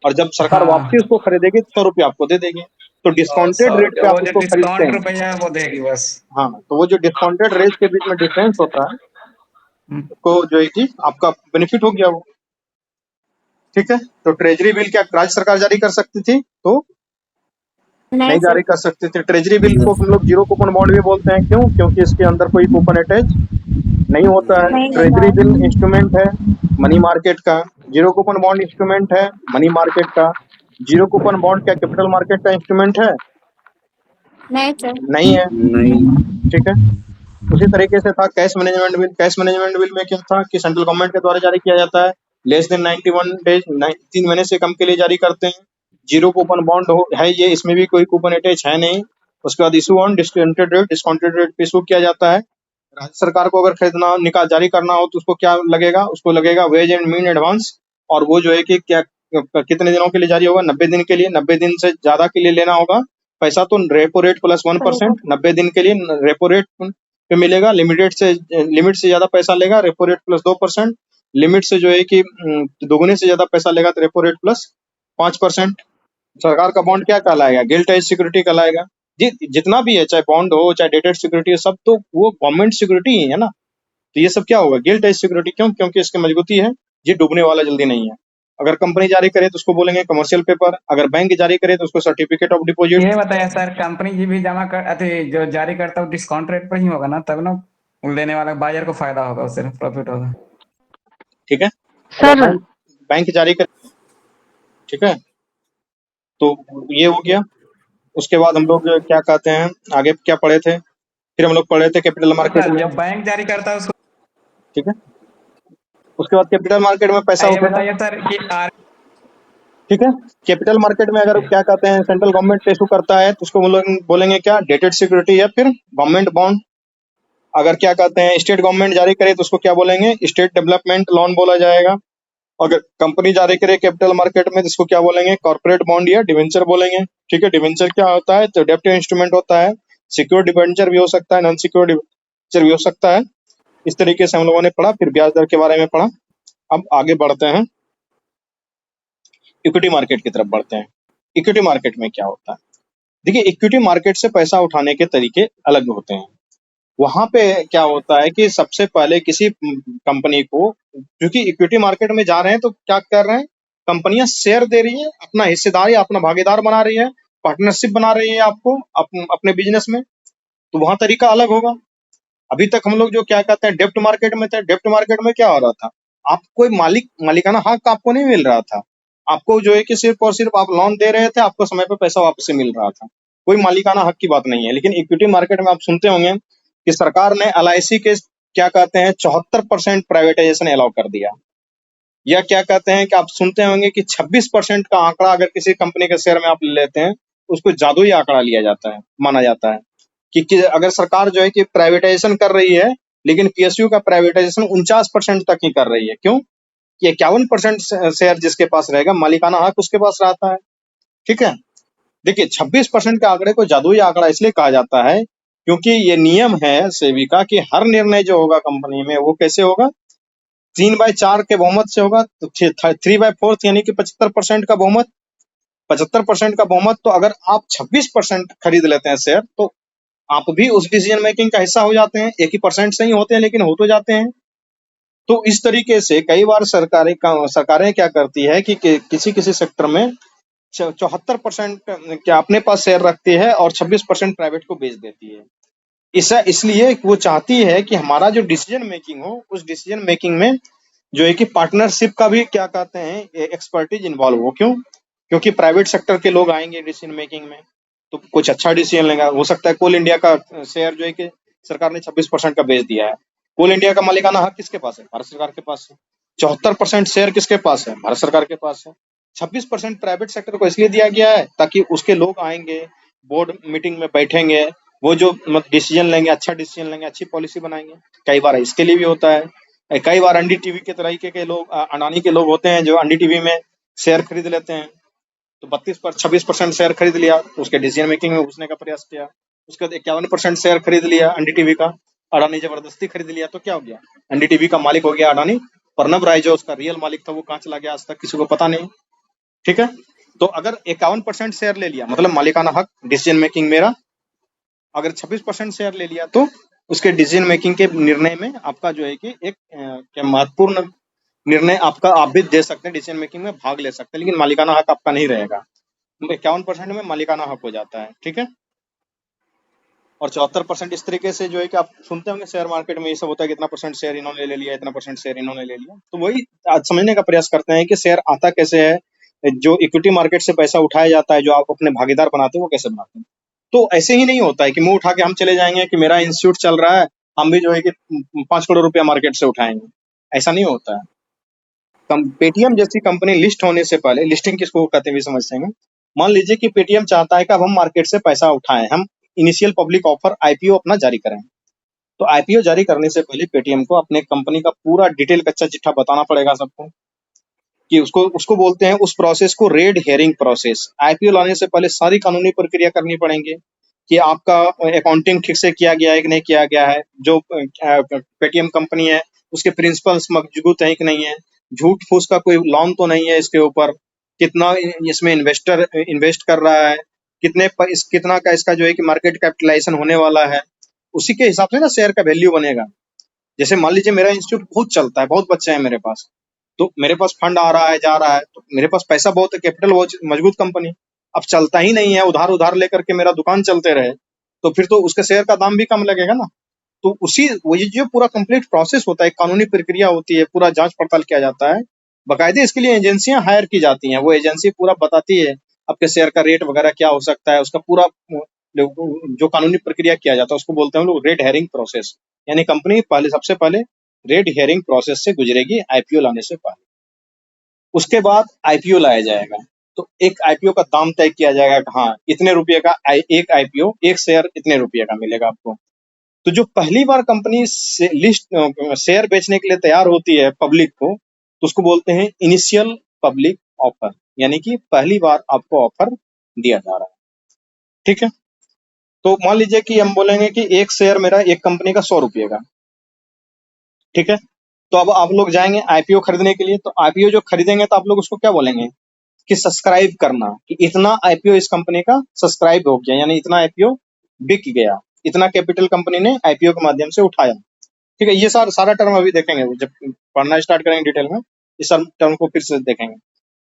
Speaker 1: और जब सरकार
Speaker 8: हाँ।
Speaker 1: वापसी उसको खरीदेगी तो 100 रुपया आपको दे देगी। तो डिस्काउंटेड रेट पे
Speaker 8: वो
Speaker 1: आप
Speaker 8: जो
Speaker 1: उसको खरीदते
Speaker 8: डिस्काउंट
Speaker 1: हैं।
Speaker 8: रुपया है वो देगी बस।
Speaker 1: हाँ, तो वो जो डिस्काउंटेड रेट के बीच में डिफरेंस होता है, को जो है कि आपका बेनिफिट हो गया वो। ठीक है, तो ट्रेजरी बिल क्या राज्य सरकार जारी कर सकती थी? तो नहीं
Speaker 2: नहीं
Speaker 1: जारी
Speaker 2: सर।
Speaker 1: कर सकते थे। ट्रेजरी बिल को हम लोग जीरो कूपन बॉन्ड भी बोलते हैं। क्यों? क्योंकि इसके अंदर कोई कूपन अटैच नहीं होता है।
Speaker 2: नहीं
Speaker 1: ट्रेजरी
Speaker 2: होता
Speaker 1: बिल इंस्ट्रूमेंट है मनी मार्केट का, जीरो कूपन बॉन्ड इंस्ट्रूमेंट है मनी मार्केट का। जीरो कूपन बॉन्ड क्या कैपिटल मार्केट का इंस्ट्रूमेंट है?
Speaker 2: नहीं सर।
Speaker 1: नहीं है।
Speaker 6: नहीं।
Speaker 1: ठीक है, उसी तरीके से था cash management bill. Cash management bill में क्या था कि सेंट्रल गवर्नमेंट के द्वारा जारी किया जाता है, लेस देन 91 डेज, 3 महीने से कम के लिए जारी करते हैं। जीरो कूपन बॉन्ड है ये, इसमें भी कोई कूपन अटैच है नहीं। उसके बाद इशू ऑन डिस्काउंटेड रेट पे इशू किया जाता है। राज्य सरकार को अगर खरीदना निकाल जारी करना हो तो उसको क्या लगेगा, उसको लगेगा वेज एंड मीन एडवांस। और वो जो है कि क्या कितने दिनों के लिए जारी होगा, 90 दिन के लिए। 90 दिन से ज्यादा के लिए लेना होगा पैसा तो रेपो रेट प्लस 1%। 90 दिन के लिए रेपो रेट पे मिलेगा। लिमिट से ज्यादा पैसा लेगा, रेपो रेट प्लस 2%। लिमिट से जो है कि दोगुने से ज्यादा पैसा लेगा तो रेपो रेट प्लस 5%। सरकार का बॉन्ड क्या कहलाएगा, गिल्ट एज सिक्योरिटी कहलाएगा। जितना भी है, चाहे बॉन्ड हो चाहे डेटेड सिक्योरिटी हो, सब तो वो गवर्नमेंट सिक्योरिटी ही है ना। तो ये सब क्या होगा, गिल्ट एज सिक्योरिटी। क्यों? क्योंकि इसकी मजबूती है, ये डूबने वाला जल्दी नहीं है। अगर कंपनी जारी करे तो उसको बोलेंगे कमर्शियल पेपर, अगर बैंक जारी करे तो उसको सर्टिफिकेट ऑफ डिपॉजिट।
Speaker 8: ये बताया सर, कंपनी जी भी जमा कर अति जो जारी करता है डिस्काउंट रेट पर ही होगा ना, तब ना लेने वाला बायर को फायदा होगा, उससे प्रॉफिट होगा।
Speaker 1: ठीक है,
Speaker 4: सर
Speaker 1: बैंक जारी करे। ठीक है, तो ये हो गया। उसके बाद हम लोग क्या कहते हैं, आगे क्या पढ़े थे, फिर हम लोग पढ़े थे कैपिटल मार्केट में।
Speaker 8: जब बैंक जारी करता है उसको।
Speaker 1: ठीक है, उसके बाद कैपिटल मार्केट में पैसा
Speaker 8: ये
Speaker 1: उठेगा।
Speaker 8: बताइए सर कि
Speaker 1: ठीक है, कैपिटल मार्केट में अगर क्या कहते हैं सेंट्रल गवर्नमेंट इशू करता है तो उसको बोलेंगे क्या, डेटेड सिक्योरिटी या फिर गवर्नमेंट बॉन्ड। अगर क्या कहते हैं स्टेट गवर्नमेंट जारी करे तो उसको क्या बोलेंगे, स्टेट डेवलपमेंट लोन बोला जाएगा। अगर कंपनी जारी करे कैपिटल मार्केट में तो इसको क्या बोलेंगे, कॉर्पोरेट बॉन्ड या डिवेंचर बोलेंगे। ठीक है, डिवेंचर क्या होता है, तो डेप्ट इंस्ट्रूमेंट होता है। सिक्योर्ड डिवेंचर भी हो सकता है, नॉन सिक्योर्ड डिवेंचर भी हो सकता है। इस तरीके से हम लोगों ने पढ़ा, फिर ब्याज दर के बारे में पढ़ा। अब आगे बढ़ते हैं, इक्विटी मार्केट की तरफ बढ़ते हैं। इक्विटी मार्केट में क्या होता है, देखिए इक्विटी मार्केट से पैसा उठाने के तरीके अलग होते हैं। वहां पे क्या होता है कि सबसे पहले किसी कंपनी को, क्योंकि इक्विटी मार्केट में जा रहे हैं तो क्या कर रहे हैं, कंपनियां शेयर दे रही है, अपना हिस्सेदारी अपना भागीदार बना रही है, पार्टनरशिप बना रही है आपको अपने बिजनेस में, तो वहां तरीका अलग होगा। अभी तक हम लोग जो क्या कहते हैं डेप्ट मार्केट में थे, डेप्ट मार्केट में क्या हो रहा था, आप कोई मालिकाना हक आपको नहीं मिल रहा था, आपको जो है कि सिर्फ और सिर्फ आप लोन दे रहे थे, आपको समय पे पैसा वापस से मिल रहा था, कोई मालिकाना हक की बात नहीं है। लेकिन इक्विटी मार्केट में आप सुनते होंगे कि सरकार ने LIC के क्या कहते हैं 74% प्राइवेटाइजेशन अलाउ कर दिया, या क्या कहते हैं कि आप सुनते होंगे कि 26% का आंकड़ा अगर किसी कंपनी के शेयर में आप ले लेते हैं, उसको जादुई आंकड़ा लिया जाता है, माना जाता है कि अगर सरकार जो है कि प्राइवेटाइजेशन कर रही है, लेकिन PSU का प्राइवेटाइजेशन 49% तक ही कर रही है। क्यों? कि 51% शेयर जिसके पास रहेगा, मालिकाना हक उसके पास रहता है। ठीक है, देखिए 26% के आंकड़े को जादुई आंकड़ा इसलिए कहा जाता है क्योंकि ये नियम है सेबी का कि हर निर्णय जो होगा कंपनी में वो कैसे होगा, 3/4 के बहुमत से होगा, तो 3/4 यानी कि 75% का बहुमत, 75% का बहुमत। तो अगर आप 26% खरीद लेते हैं शेयर, तो आप भी उस डिसीजन मेकिंग का हिस्सा हो जाते हैं। एक ही परसेंट से ही होते हैं, लेकिन हो तो जाते हैं। तो इस तरीके से कई बार सरकारें क्या करती है कि किसी किसी सेक्टर में 74% क्या अपने पास शेयर रखती है और 26% प्राइवेट को बेच देती है। इसलिए वो चाहती है कि हमारा जो डिसीजन मेकिंग हो, उस डिसीजन मेकिंग में जो है कि पार्टनरशिप का भी क्या कहते हैं एक्सपर्टीज इन्वॉल्व हो। क्यों? क्योंकि प्राइवेट सेक्टर के लोग आएंगे डिसीजन मेकिंग में, तो कुछ अच्छा डिसीजन लेगा। हो सकता है कोल इंडिया का शेयर जो है कि सरकार ने 26% का बेच दिया है, कोल इंडिया का मालिकाना हक किसके पास है? भारत सरकार के पास है। 74% शेयर किसके पास है? भारत सरकार के पास है। 26% प्राइवेट सेक्टर को इसलिए दिया गया है ताकि उसके लोग आएंगे, बोर्ड मीटिंग में बैठेंगे, वो जो डिसीजन लेंगे, अच्छा डिसीजन लेंगे, अच्छी पॉलिसी बनाएंगे। कई बार इसके लिए भी होता है। कई बार NDTV के तरीके के लोग, अडानी के लोग होते हैं जो NDTV में शेयर खरीद लेते हैं, तो 26% शेयर खरीद लिया, तो उसके डिसीजन मेकिंग में घुसने का प्रयास किया। उसके बाद 51% शेयर खरीद लिया NDTV का, अडानी जबरदस्ती खरीद लिया, तो क्या हो गया? NDTV का मालिक हो गया अडानी। प्रणब राय जो उसका रियल मालिक था वो कहाँ चला गया, आज तक किसी को पता नहीं। ठीक है, तो अगर 51% शेयर ले लिया, मतलब मालिकाना हक डिसीजन मेकिंग मेरा, अगर 26% शेयर ले लिया तो उसके डिसीजन मेकिंग के निर्णय में आपका जो है कि एक क्या महत्वपूर्ण निर्णय आपका आप भी दे सकते हैं, डिसीजन मेकिंग में भाग ले सकते हैं, लेकिन मालिकाना हक आपका नहीं रहेगा। 51% में मालिकाना हक हो जाता है। ठीक है, और 74% इस तरीके से जो है कि आप सुनते होंगे शेयर मार्केट में ये सब होता है कि इतना परसेंट शेयर इन्होंने ले लिया, इतना परसेंट शेयर इन्होंने ले लिया। तो वही आज समझने का प्रयास करते हैं कि शेयर आता कैसे है, जो इक्विटी मार्केट से पैसा उठाया जाता है, जो आप अपने भागीदार बनाते हैं, वो कैसे बनाते हैं। तो ऐसे ही नहीं होता है कि मुंह उठा के हम चले जाएंगे कि मेरा इंस्टीट्यूट चल रहा है, हम भी जो है कि 5 करोड़ रुपया मार्केट से उठाएंगे, ऐसा नहीं होता है। पेटीएम जैसी कंपनी लिस्ट होने से पहले, लिस्टिंग किसको कहते हैं भी समझते हैं। मान लीजिए कि पेटीएम चाहता है कि अब हम मार्केट से पैसा उठाएं, हम इनिशियल पब्लिक ऑफर IPO अपना जारी करें। तो IPO जारी करने से पहले पेटीएम को अपने कंपनी का पूरा डिटेल कच्चा चिट्ठा बताना पड़ेगा सबको, कि उसको बोलते हैं, उस प्रोसेस को रेड हेयरिंग प्रोसेस। IPO लाने से पहले सारी कानूनी प्रक्रिया करनी पड़ेंगे कि आपका अकाउंटिंग ठीक से किया गया है कि नहीं किया गया है, जो पेटीएम कंपनी है उसके प्रिंसिपल्स मजबूत है कि नहीं है, झूठ फूस का कोई लॉन तो नहीं है इसके ऊपर, कितना इसमें इन्वेस्टर इन्वेस्ट कर रहा है, कितना का इसका जो है कि मार्केट कैपिटलाइजेशन होने वाला है, उसी के हिसाब से ना शेयर का वैल्यू बनेगा। जैसे मान लीजिए मेरा इंस्टीट्यूट बहुत चलता है, बहुत बच्चे हैं मेरे पास, तो मेरे पास फंड आ रहा है जा रहा है, तो मेरे पास पैसा बहुत है, कैपिटल बहुत मजबूत कंपनी। अब चलता ही नहीं है, उधार लेकर के मेरा दुकान चलते रहे, तो फिर तो उसके शेयर का दाम भी कम लगेगा ना। तो वही जो पूरा कंप्लीट प्रोसेस होता है, कानूनी प्रक्रिया होती है, पूरा जांच पड़ताल किया जाता है, बाकायदे इसके लिए एजेंसियां हायर की जाती हैं। वो एजेंसी पूरा बताती है आपके शेयर का रेट वगैरह क्या हो सकता है, उसका पूरा जो कानूनी प्रक्रिया किया जाता है उसको बोलते हैं हम लोग रेड हेयरिंग प्रोसेस। यानी कंपनी सबसे पहले रेड हेयरिंग प्रोसेस से गुजरेगी IPO लाने से पहले, उसके बाद IPO लाया जाएगा। तो एक IPO का दाम तय किया जाएगा कि हाँ इतने रुपये का एक IPO, एक शेयर इतने रुपये का मिलेगा आपको। तो जो पहली बार कंपनी शेयर बेचने के लिए तैयार होती है पब्लिक को, तो उसको बोलते हैं इनिशियल पब्लिक ऑफर, यानी कि पहली बार आपको ऑफर दिया जा रहा है। ठीक है, तो मान लीजिए कि हम बोलेंगे कि एक शेयर मेरा एक कंपनी का 100 रुपये का। ठीक है, तो अब आप लोग जाएंगे IPO खरीदने के लिए, तो IPO जो खरीदेंगे तो आप लोग उसको क्या बोलेंगे कि सब्सक्राइब करना, कि इतना आईपीओ इस कंपनी का सब्सक्राइब हो गया, यानी इतना आईपीओ बिक गया, इतना कैपिटल कंपनी ने आईपीओ के माध्यम से उठाया। ठीक है, ये सारा टर्म अभी देखेंगे, जब पढ़ना स्टार्ट करेंगे डिटेल में इस टर्म को फिर से देखेंगे।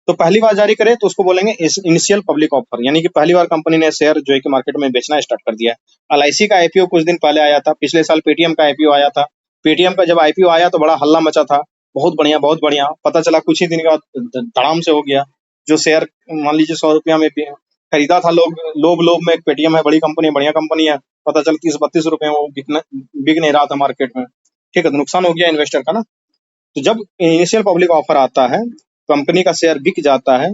Speaker 1: तो पहली बार जारी करे तो उसको बोलेंगे इनिशियल पब्लिक ऑफर, यानी कि पहली बार कंपनी ने शेयर जो है कि मार्केट में बेचना स्टार्ट कर दिया। एलआईसी का आईपीओ कुछ दिन पहले आया था, पिछले साल पेटीएम का आईपीओ आया था। पेटीएम का जब आईपीओ आया तो बड़ा हल्ला मचा था, बहुत बढ़िया, पता चला कुछ ही दिन के बाद धड़ाम से हो गया। जो शेयर मान लीजिए 100 रुपया में खरीदा था, लोभ में पेटीएम है, बड़ी कंपनी, बढ़िया कंपनी है, पता चल 30-32 रुपए वो बिक नहीं रहा था मार्केट में। ठीक है, तो नुकसान हो गया इन्वेस्टर का ना। तो जब इनिशियल पब्लिक ऑफर आता है, कंपनी का शेयर बिक जाता है,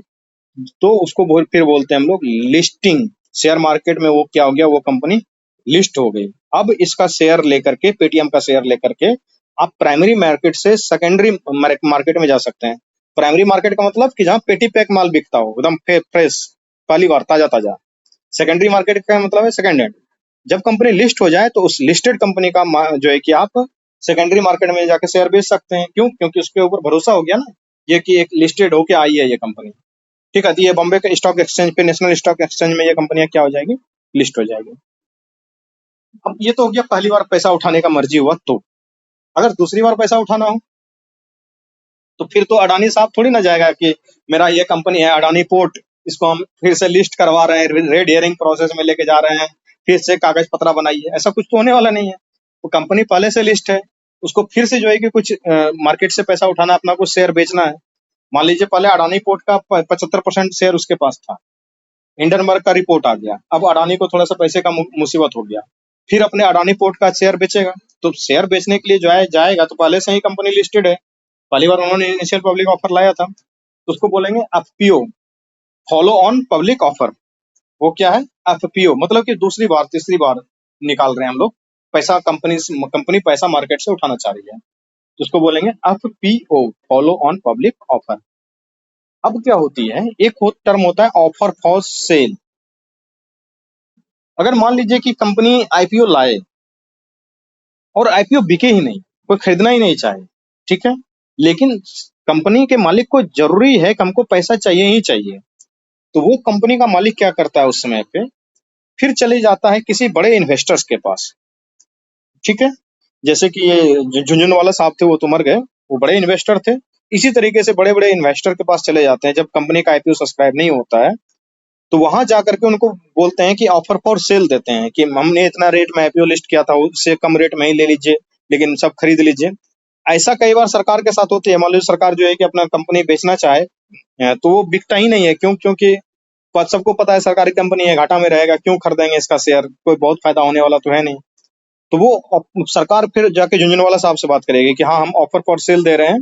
Speaker 1: तो उसको फिर बोलते हैं हम लोग लिस्टिंग। शेयर मार्केट में वो क्या हो गया, वो कंपनी लिस्ट हो गई। अब इसका शेयर लेकर के, पेटीएम का शेयर लेकर के आप प्राइमरी मार्केट से सेकेंडरी मार्केट में जा सकते हैं। प्राइमरी मार्केट का मतलब कि जहाँ पेटी पैक माल बिकता हो, एकदम फ्रेश, पहली बार ताजा। सेकेंडरी मार्केट का मतलब है सेकेंड हैंड। जब कंपनी लिस्ट हो जाए तो उस लिस्टेड कंपनी का जो है कि आप सेकेंडरी मार्केट में जाके शेयर बेच सकते हैं। क्यों? क्योंकि उसके ऊपर भरोसा हो गया ना, ये कि एक लिस्टेड होके आई है ये कंपनी। ठीक है, तो ये बॉम्बे के स्टॉक एक्सचेंज पे, नेशनल स्टॉक एक्सचेंज में ये कंपनियां क्या हो जाएगी, लिस्ट हो जाएगी। अब ये तो हो गया पहली बार पैसा उठाने का मर्जी हुआ। तो अगर दूसरी बार पैसा उठाना हो तो फिर तो अडानी साहब थोड़ी ना जाएगा कि मेरा ये कंपनी है अडानी पोर्ट, इसको हम फिर से लिस्ट करवा रहे हैं, रेड हियरिंग प्रोसेस में लेके जा रहे हैं, फिर से कागज पत्रा बनाइए, ऐसा कुछ तो होने वाला नहीं है। वो कंपनी पहले से लिस्ट है, उसको फिर से जो है कि कुछ मार्केट से पैसा उठाना, अपना कुछ शेयर बेचना है। मान लीजिए पहले अडानी पोर्ट का 75% शेयर उसके पास था, हिंडनबर्ग का रिपोर्ट आ गया, अब अडानी को थोड़ा सा पैसे का मुसीबत हो गया, फिर अपने अडानी पोर्ट का शेयर बेचेगा। तो शेयर बेचने के लिए जाएगा तो पहले से ही कंपनी लिस्टेड है, पहली बार उन्होंने इनिशियल पब्लिक ऑफर लाया था, तो उसको बोलेंगे FPO, follow on public offer. वो क्या है, एफपीओ, मतलब कि दूसरी बार तीसरी बार निकाल रहे हैं हम लोग पैसा, कंपनी पैसा मार्केट से उठाना चाह रही है, तो उसको बोलेंगे FPO, follow on public offer. अब क्या होती है, एक टर्म होता है ऑफर फॉर सेल। अगर मान लीजिए कि कंपनी आईपीओ लाए और आईपीओ बिके ही नहीं, कोई खरीदना ही नहीं चाहे, ठीक है, लेकिन कंपनी के मालिक को जरूरी है कि हमको पैसा चाहिए ही चाहिए, तो वो कंपनी का मालिक क्या करता है उस समय पे, फिर चले जाता है किसी बड़े इन्वेस्टर्स के पास। ठीक है, जैसे कि ये झुंझुनवाला साहब थे, वो तो मर गए, वो बड़े इन्वेस्टर थे। इसी तरीके से बड़े बड़े इन्वेस्टर के पास चले जाते हैं जब कंपनी का आईपीओ सब्सक्राइब नहीं होता है, तो वहां जाकर के उनको बोलते हैं कि ऑफर फॉर सेल देते हैं कि हमने इतना रेट में आईपीओ लिस्ट किया था, उससे कम रेट में ही ले लीजिए, लेकिन सब खरीद लीजिए। ऐसा कई बार सरकार के साथ होती है। मान लीजिए सरकार जो है कि अपना कंपनी बेचना चाहे तो वो बिकता ही नहीं है। क्यों? क्योंकि सबको पता है सरकारी कंपनी है, घाटा में रहेगा, क्यों खरीदेंगे इसका शेयर, कोई बहुत फायदा होने वाला तो है नहीं। तो वो सरकार फिर जाके झुंझुनवाला साहब से बात करेगी कि हाँ, हम ऑफर फॉर सेल दे रहे हैं,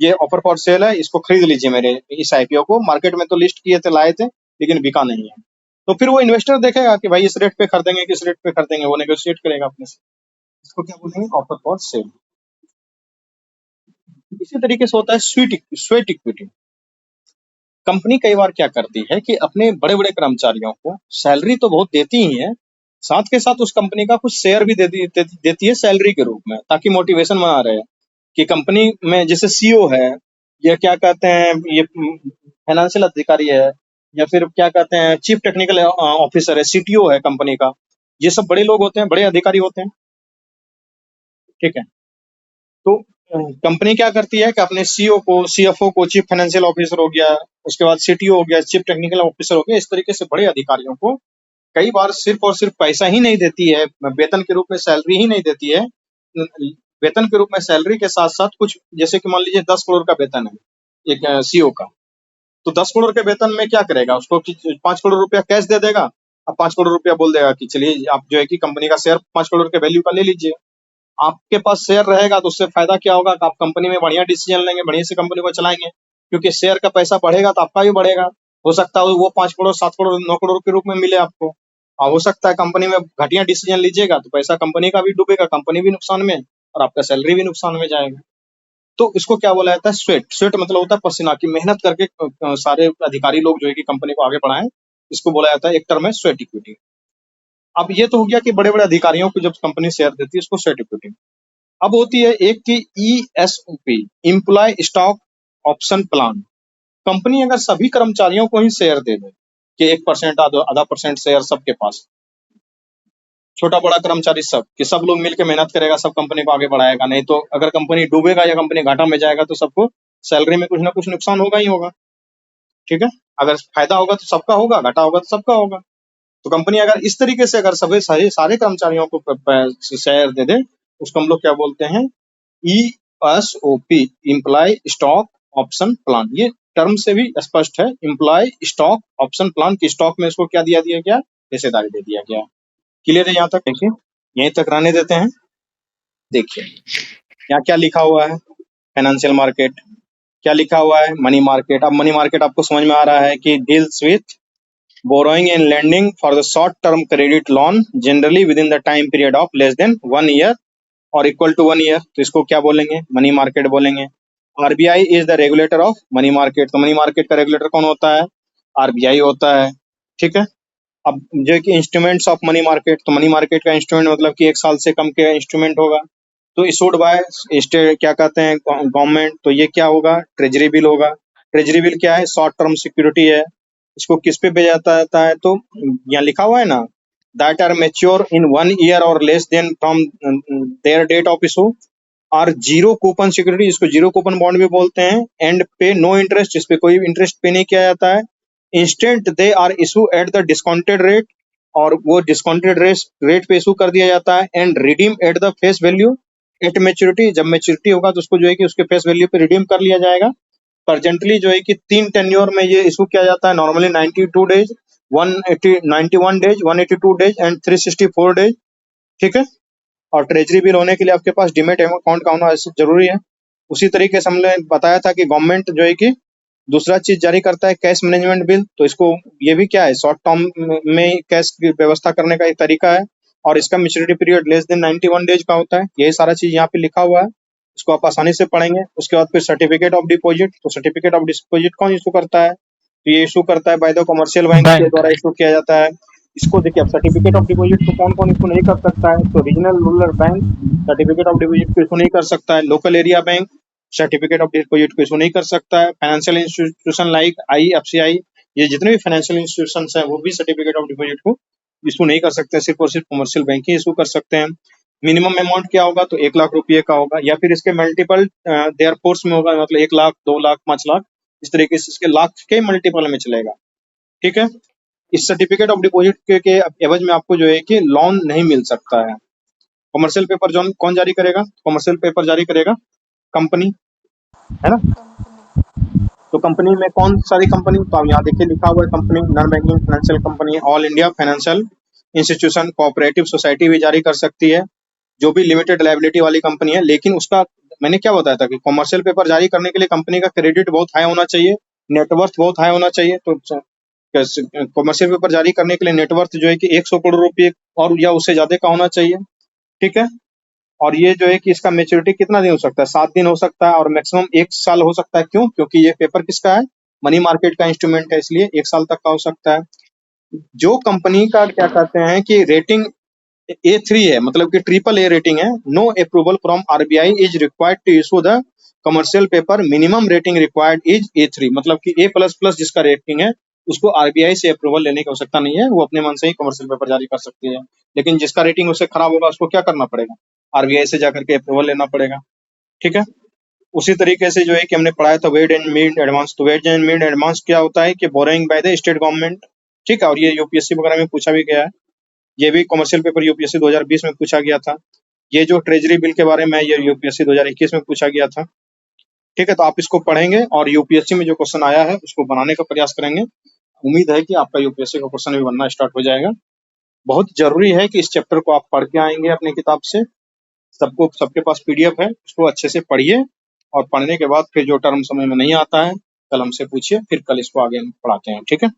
Speaker 1: ये ऑफर फॉर सेल है, इसको खरीद लीजिए, मेरे इस आईपीओ को। मार्केट में तो लिस्ट किए थे, लाए थे, लेकिन बिका नहीं है। तो फिर वो इन्वेस्टर देखेगा कि भाई इस रेट पे खरीदेंगे, किस रेट पे खरीदेंगे, वो नेगोशिएट करेगा अपने से। इसको क्या बोलेंगे, ऑफर फॉर सेल। इसी तरीके से होता है स्वेट इक्विटी। कंपनी कई बार क्या करती है कि अपने बड़े बड़े कर्मचारियों को सैलरी तो बहुत देती ही है, साथ के साथ उस कंपनी का कुछ शेयर भी देती है सैलरी के रूप में, ताकि मोटिवेशन बना रहे कि कंपनी में जैसे सीईओ है, या क्या कहते हैं, ये फाइनेंशियल अधिकारी है, या फिर क्या कहते हैं चीफ टेक्निकल ऑफिसर है, सीटीओ है कंपनी का, ये सब बड़े लोग होते हैं, बड़े अधिकारी होते हैं। ठीक है, तो कंपनी क्या करती है कि अपने सीईओ को, सीएफओ को, चीफ फाइनेंशियल ऑफिसर हो गया, उसके बाद सीटीओ हो गया, चीफ टेक्निकल ऑफिसर हो गया, इस तरीके से बड़े अधिकारियों को कई बार सिर्फ और सिर्फ पैसा ही नहीं देती है, वेतन के रूप में सैलरी ही नहीं देती है। वेतन के रूप में सैलरी के साथ साथ कुछ, जैसे कि मान लीजिए 10 करोड़ का वेतन है एक सीईओ का, तो 10 करोड़ के वेतन में क्या करेगा, उसको 5 करोड़ रुपया कैश दे देगा। अब 5 करोड़ रुपया बोल देगा कि चलिए आप जो है कि कंपनी का शेयर 5 करोड़ के वैल्यू का ले लीजिए। आपके पास शेयर रहेगा तो उससे फायदा क्या होगा कि आप कंपनी में बढ़िया डिसीजन लेंगे, बढ़िया से कंपनी को चलाएंगे, क्योंकि शेयर का पैसा बढ़ेगा तो आपका भी बढ़ेगा। हो सकता है वो 5 करोड़, 7 करोड़, 9 करोड़ के रूप में मिले आपको, और हो सकता है कंपनी में घटिया डिसीजन लीजिएगा तो पैसा कंपनी का भी डूबेगा, कंपनी भी नुकसान में और आपका सैलरी भी नुकसान में जाएगा। तो इसको क्या बोला जाता है, स्वेट मतलब होता है पसीना की मेहनत करके सारे अधिकारी लोग जो है कि कंपनी को आगे बढ़ाएं, इसको बोला जाता है एक टर्म है स्वेट इक्विटी। अब ये तो हो गया कि बड़े बड़े अधिकारियों को जब कंपनी शेयर देती है उसको स्वेट इक्विटी। अब होती है एक की ESOP, employ stock option plan. Company अगर सभी कर्मचारियों को ही शेयर दे दे कि 1% आधा परसेंट शेयर सबके पास, छोटा बड़ा कर्मचारी सब, कि सब लोग मिलकर मेहनत करेगा, सब कंपनी को आगे बढ़ाएगा, नहीं तो अगर कंपनी डूबेगा या कंपनी घाटा में जाएगा तो सबको सैलरी में कुछ ना कुछ नुकसान होगा ही होगा। ठीक है, अगर फायदा होगा तो सबका होगा, घाटा होगा तो सबका होगा। तो कंपनी अगर इस तरीके से अगर सभी सारे कर्मचारियों को शेयर दे दे, उसको हम लोग क्या बोलते हैं, ESOP, employ stock option plan. ये टर्म से भी स्पष्ट है, इम्प्लॉय स्टॉक ऑप्शन प्लान की स्टॉक में इसको क्या दिया गया, हिस्सेदारी दे दिया गया। क्लियर है यहाँ तक? देखिए यहीं तक रहने देते हैं। देखिए यहाँ क्या लिखा हुआ है, फाइनेंशियल मार्केट, क्या लिखा हुआ है, मनी मार्केट। अब मनी मार्केट आपको समझ में आ रहा है कि deals with borrowing and lending for the short term credit loan generally with in the time period of less than 1 year और इक्वल टू 1 ईयर, तो इसको क्या बोलेंगे, मनी मार्केट बोलेंगे। RBI is the regulator of money market, तो money market का regulator कौन होता है, आरबीआई होता है। ठीक है, अब जो कि इंस्ट्रूमेंट्स ऑफ मनी मार्केट, तो मनी मार्केट का इंस्ट्रूमेंट मतलब कि 1 साल से कम के इंस्ट्रूमेंट होगा, तो इशूड बाय स्टेट, क्या कहते हैं, गवर्नमेंट, तो ये क्या होगा, ट्रेजरी बिल होगा। ट्रेजरी बिल क्या है, शॉर्ट टर्म सिक्योरिटी है। इसको किस पे भेजा जाता है, तो यहाँ लिखा हुआ है ना, that are mature in 1 year और less than from their date of issue, और जीरो कूपन सिक्योरिटी, इसको जीरो कूपन बॉन्ड भी बोलते हैं, एंड पे नो इंटरेस्ट, इस पे कोई इंटरेस्ट पे नहीं किया जाता है। Instant they are issue at the discounted rate, और वो डिस्काउंटेड रेट पे इशू कर दिया जाता है, and redeem at the face value eight maturity, जब मेच्योरिटी होगा तो उसको जो है कि उसके फेस वैल्यू पे रिडीम कर लिया जाएगा। प्रेजेंटली जो है कि 3 टेन्योर में ये इशू किया जाता है, normally 92 days, 91 days, 182 days and 364 days. ठीक है, और ट्रेजरी बिल होने के लिए आपके पास डीमेट अकाउंट का होना जरूरी है। उसी तरीके से हमने बताया था कि गवर्नमेंट जो है कि दूसरा चीज जारी करता है, कैश मैनेजमेंट बिल, तो इसको ये भी क्या है, शॉर्ट टर्म में कैश की व्यवस्था करने का एक तरीका है, और इसका maturity period less than 91 days का होता है। यही सारा चीज यहाँ पे लिखा हुआ है, इसको आप आसानी से पढ़ेंगे। उसके बाद फिर सर्टिफिकेट ऑफ डिपॉजिट, तो सर्टिफिकेट ऑफ डिपॉजिट कौन इशू करता है, तो ये इशू करता है बाय द कमर्शियल बैंक के द्वारा इशू किया जाता है। इसको देखिए, अब सर्टिफिकेट ऑफ डिपॉजिट को कौन कौन इशू नहीं कर सकता है, तो regional rural bank certificate of deposit को इशू नहीं कर सकता है, local area bank certificate of deposit को इशू नहीं कर सकता है, फाइनेंशियल इंस्टीट्यूशन लाइक IFCI, ये जितने भी फाइनेंशियल इंस्टीट्यूशन हैं वो भी सर्टिफिकेट ऑफ डिपॉजिट को इशू नहीं कर सकते, सिर्फ और सिर्फ कमर्शियल बैंक ही इशू कर सकते हैं। मिनिमम अमाउंट क्या होगा, तो 1 लाख रुपये का होगा, या फिर इसके मल्टीपल देयर फोर्स में होगा, मतलब 1 लाख, 2 लाख, 5 लाख, इस तरीके से इसके लाख के मल्टीपल में चलेगा। ठीक है, इस सर्टिफिकेट ऑफ डिपॉजिट के एवज में आपको जो है कि लोन नहीं मिल सकता है। कमर्शियल पेपर जो कौन जारी करेगा, कमर्शियल पेपर जारी करेगा कंपनी, है ना। तो कंपनी में कौन सारी कंपनी, तो आप यहाँ देखिए लिखा हुआ है, company non banking financial company, all India financial institution, cooperative society भी जारी कर सकती है, जो भी लिमिटेड लायबिलिटी वाली कंपनी है। लेकिन उसका मैंने क्या बताया था कि कमर्शियल पेपर जारी करने के लिए कंपनी का क्रेडिट बहुत हाई होना चाहिए, नेटवर्थ बहुत हाई होना चाहिए। तो कमर्शियल पेपर जारी करने के लिए नेटवर्थ जो है कि 100 करोड़ रुपये और या उससे ज्यादा का होना चाहिए। ठीक है, और ये जो है कि इसका मेच्योरिटी कितना दिन हो सकता है, 7 दिन हो सकता है, और मैक्सिमम 1 साल हो सकता है। क्यों, क्योंकि ये पेपर किसका है, मनी मार्केट का इंस्ट्रूमेंट है, इसलिए 1 साल तक का हो सकता है। जो कंपनी का क्या कहते हैं कि रेटिंग A3 है, मतलब कि AAA रेटिंग है, no approval from RBI is required to issue the commercial paper, minimum rating required is A3, मतलब कि A++ जिसका रेटिंग है उसको आरबीआई से अप्रूवल लेने की आवश्यकता नहीं है, वो अपने मन से ही कमर्शियल पेपर जारी कर सकती है। लेकिन जिसका रेटिंग उससे खराब होगा उसको क्या करना पड़ेगा, आरबीआई से जाकर के अप्रूवल लेना पड़ेगा। ठीक है, उसी तरीके से जो है कि हमने पढ़ाया था वेट एंड मीड एडवांस, तो वेट एंड मीड एडवांस क्या होता है कि borrowing by the state government. ठीक है, और ये यूपीएससी वगैरह में पूछा भी गया है, ये भी कमर्शियल पेपर यूपीएससी 2020 में पूछा गया था। ये जो ट्रेजरी बिल के बारे में ये यूपीएससी 2021 में पूछा गया था। ठीक है, तो आप इसको पढ़ेंगे और यूपीएससी में जो क्वेश्चन आया है उसको बनाने का प्रयास करेंगे। उम्मीद है कि आपका यूपीएससी का क्वेश्चन भी बनना स्टार्ट हो जाएगा। बहुत जरूरी है कि इस चैप्टर को आप पढ़ के आएंगे अपनी किताब से, सबके पास पीडीएफ है, उसको अच्छे से पढ़िए, और पढ़ने के बाद फिर जो टर्म समझ में नहीं आता है कल हमसे पूछिए, फिर कल इसको आगे हम पढ़ाते हैं। ठीक है।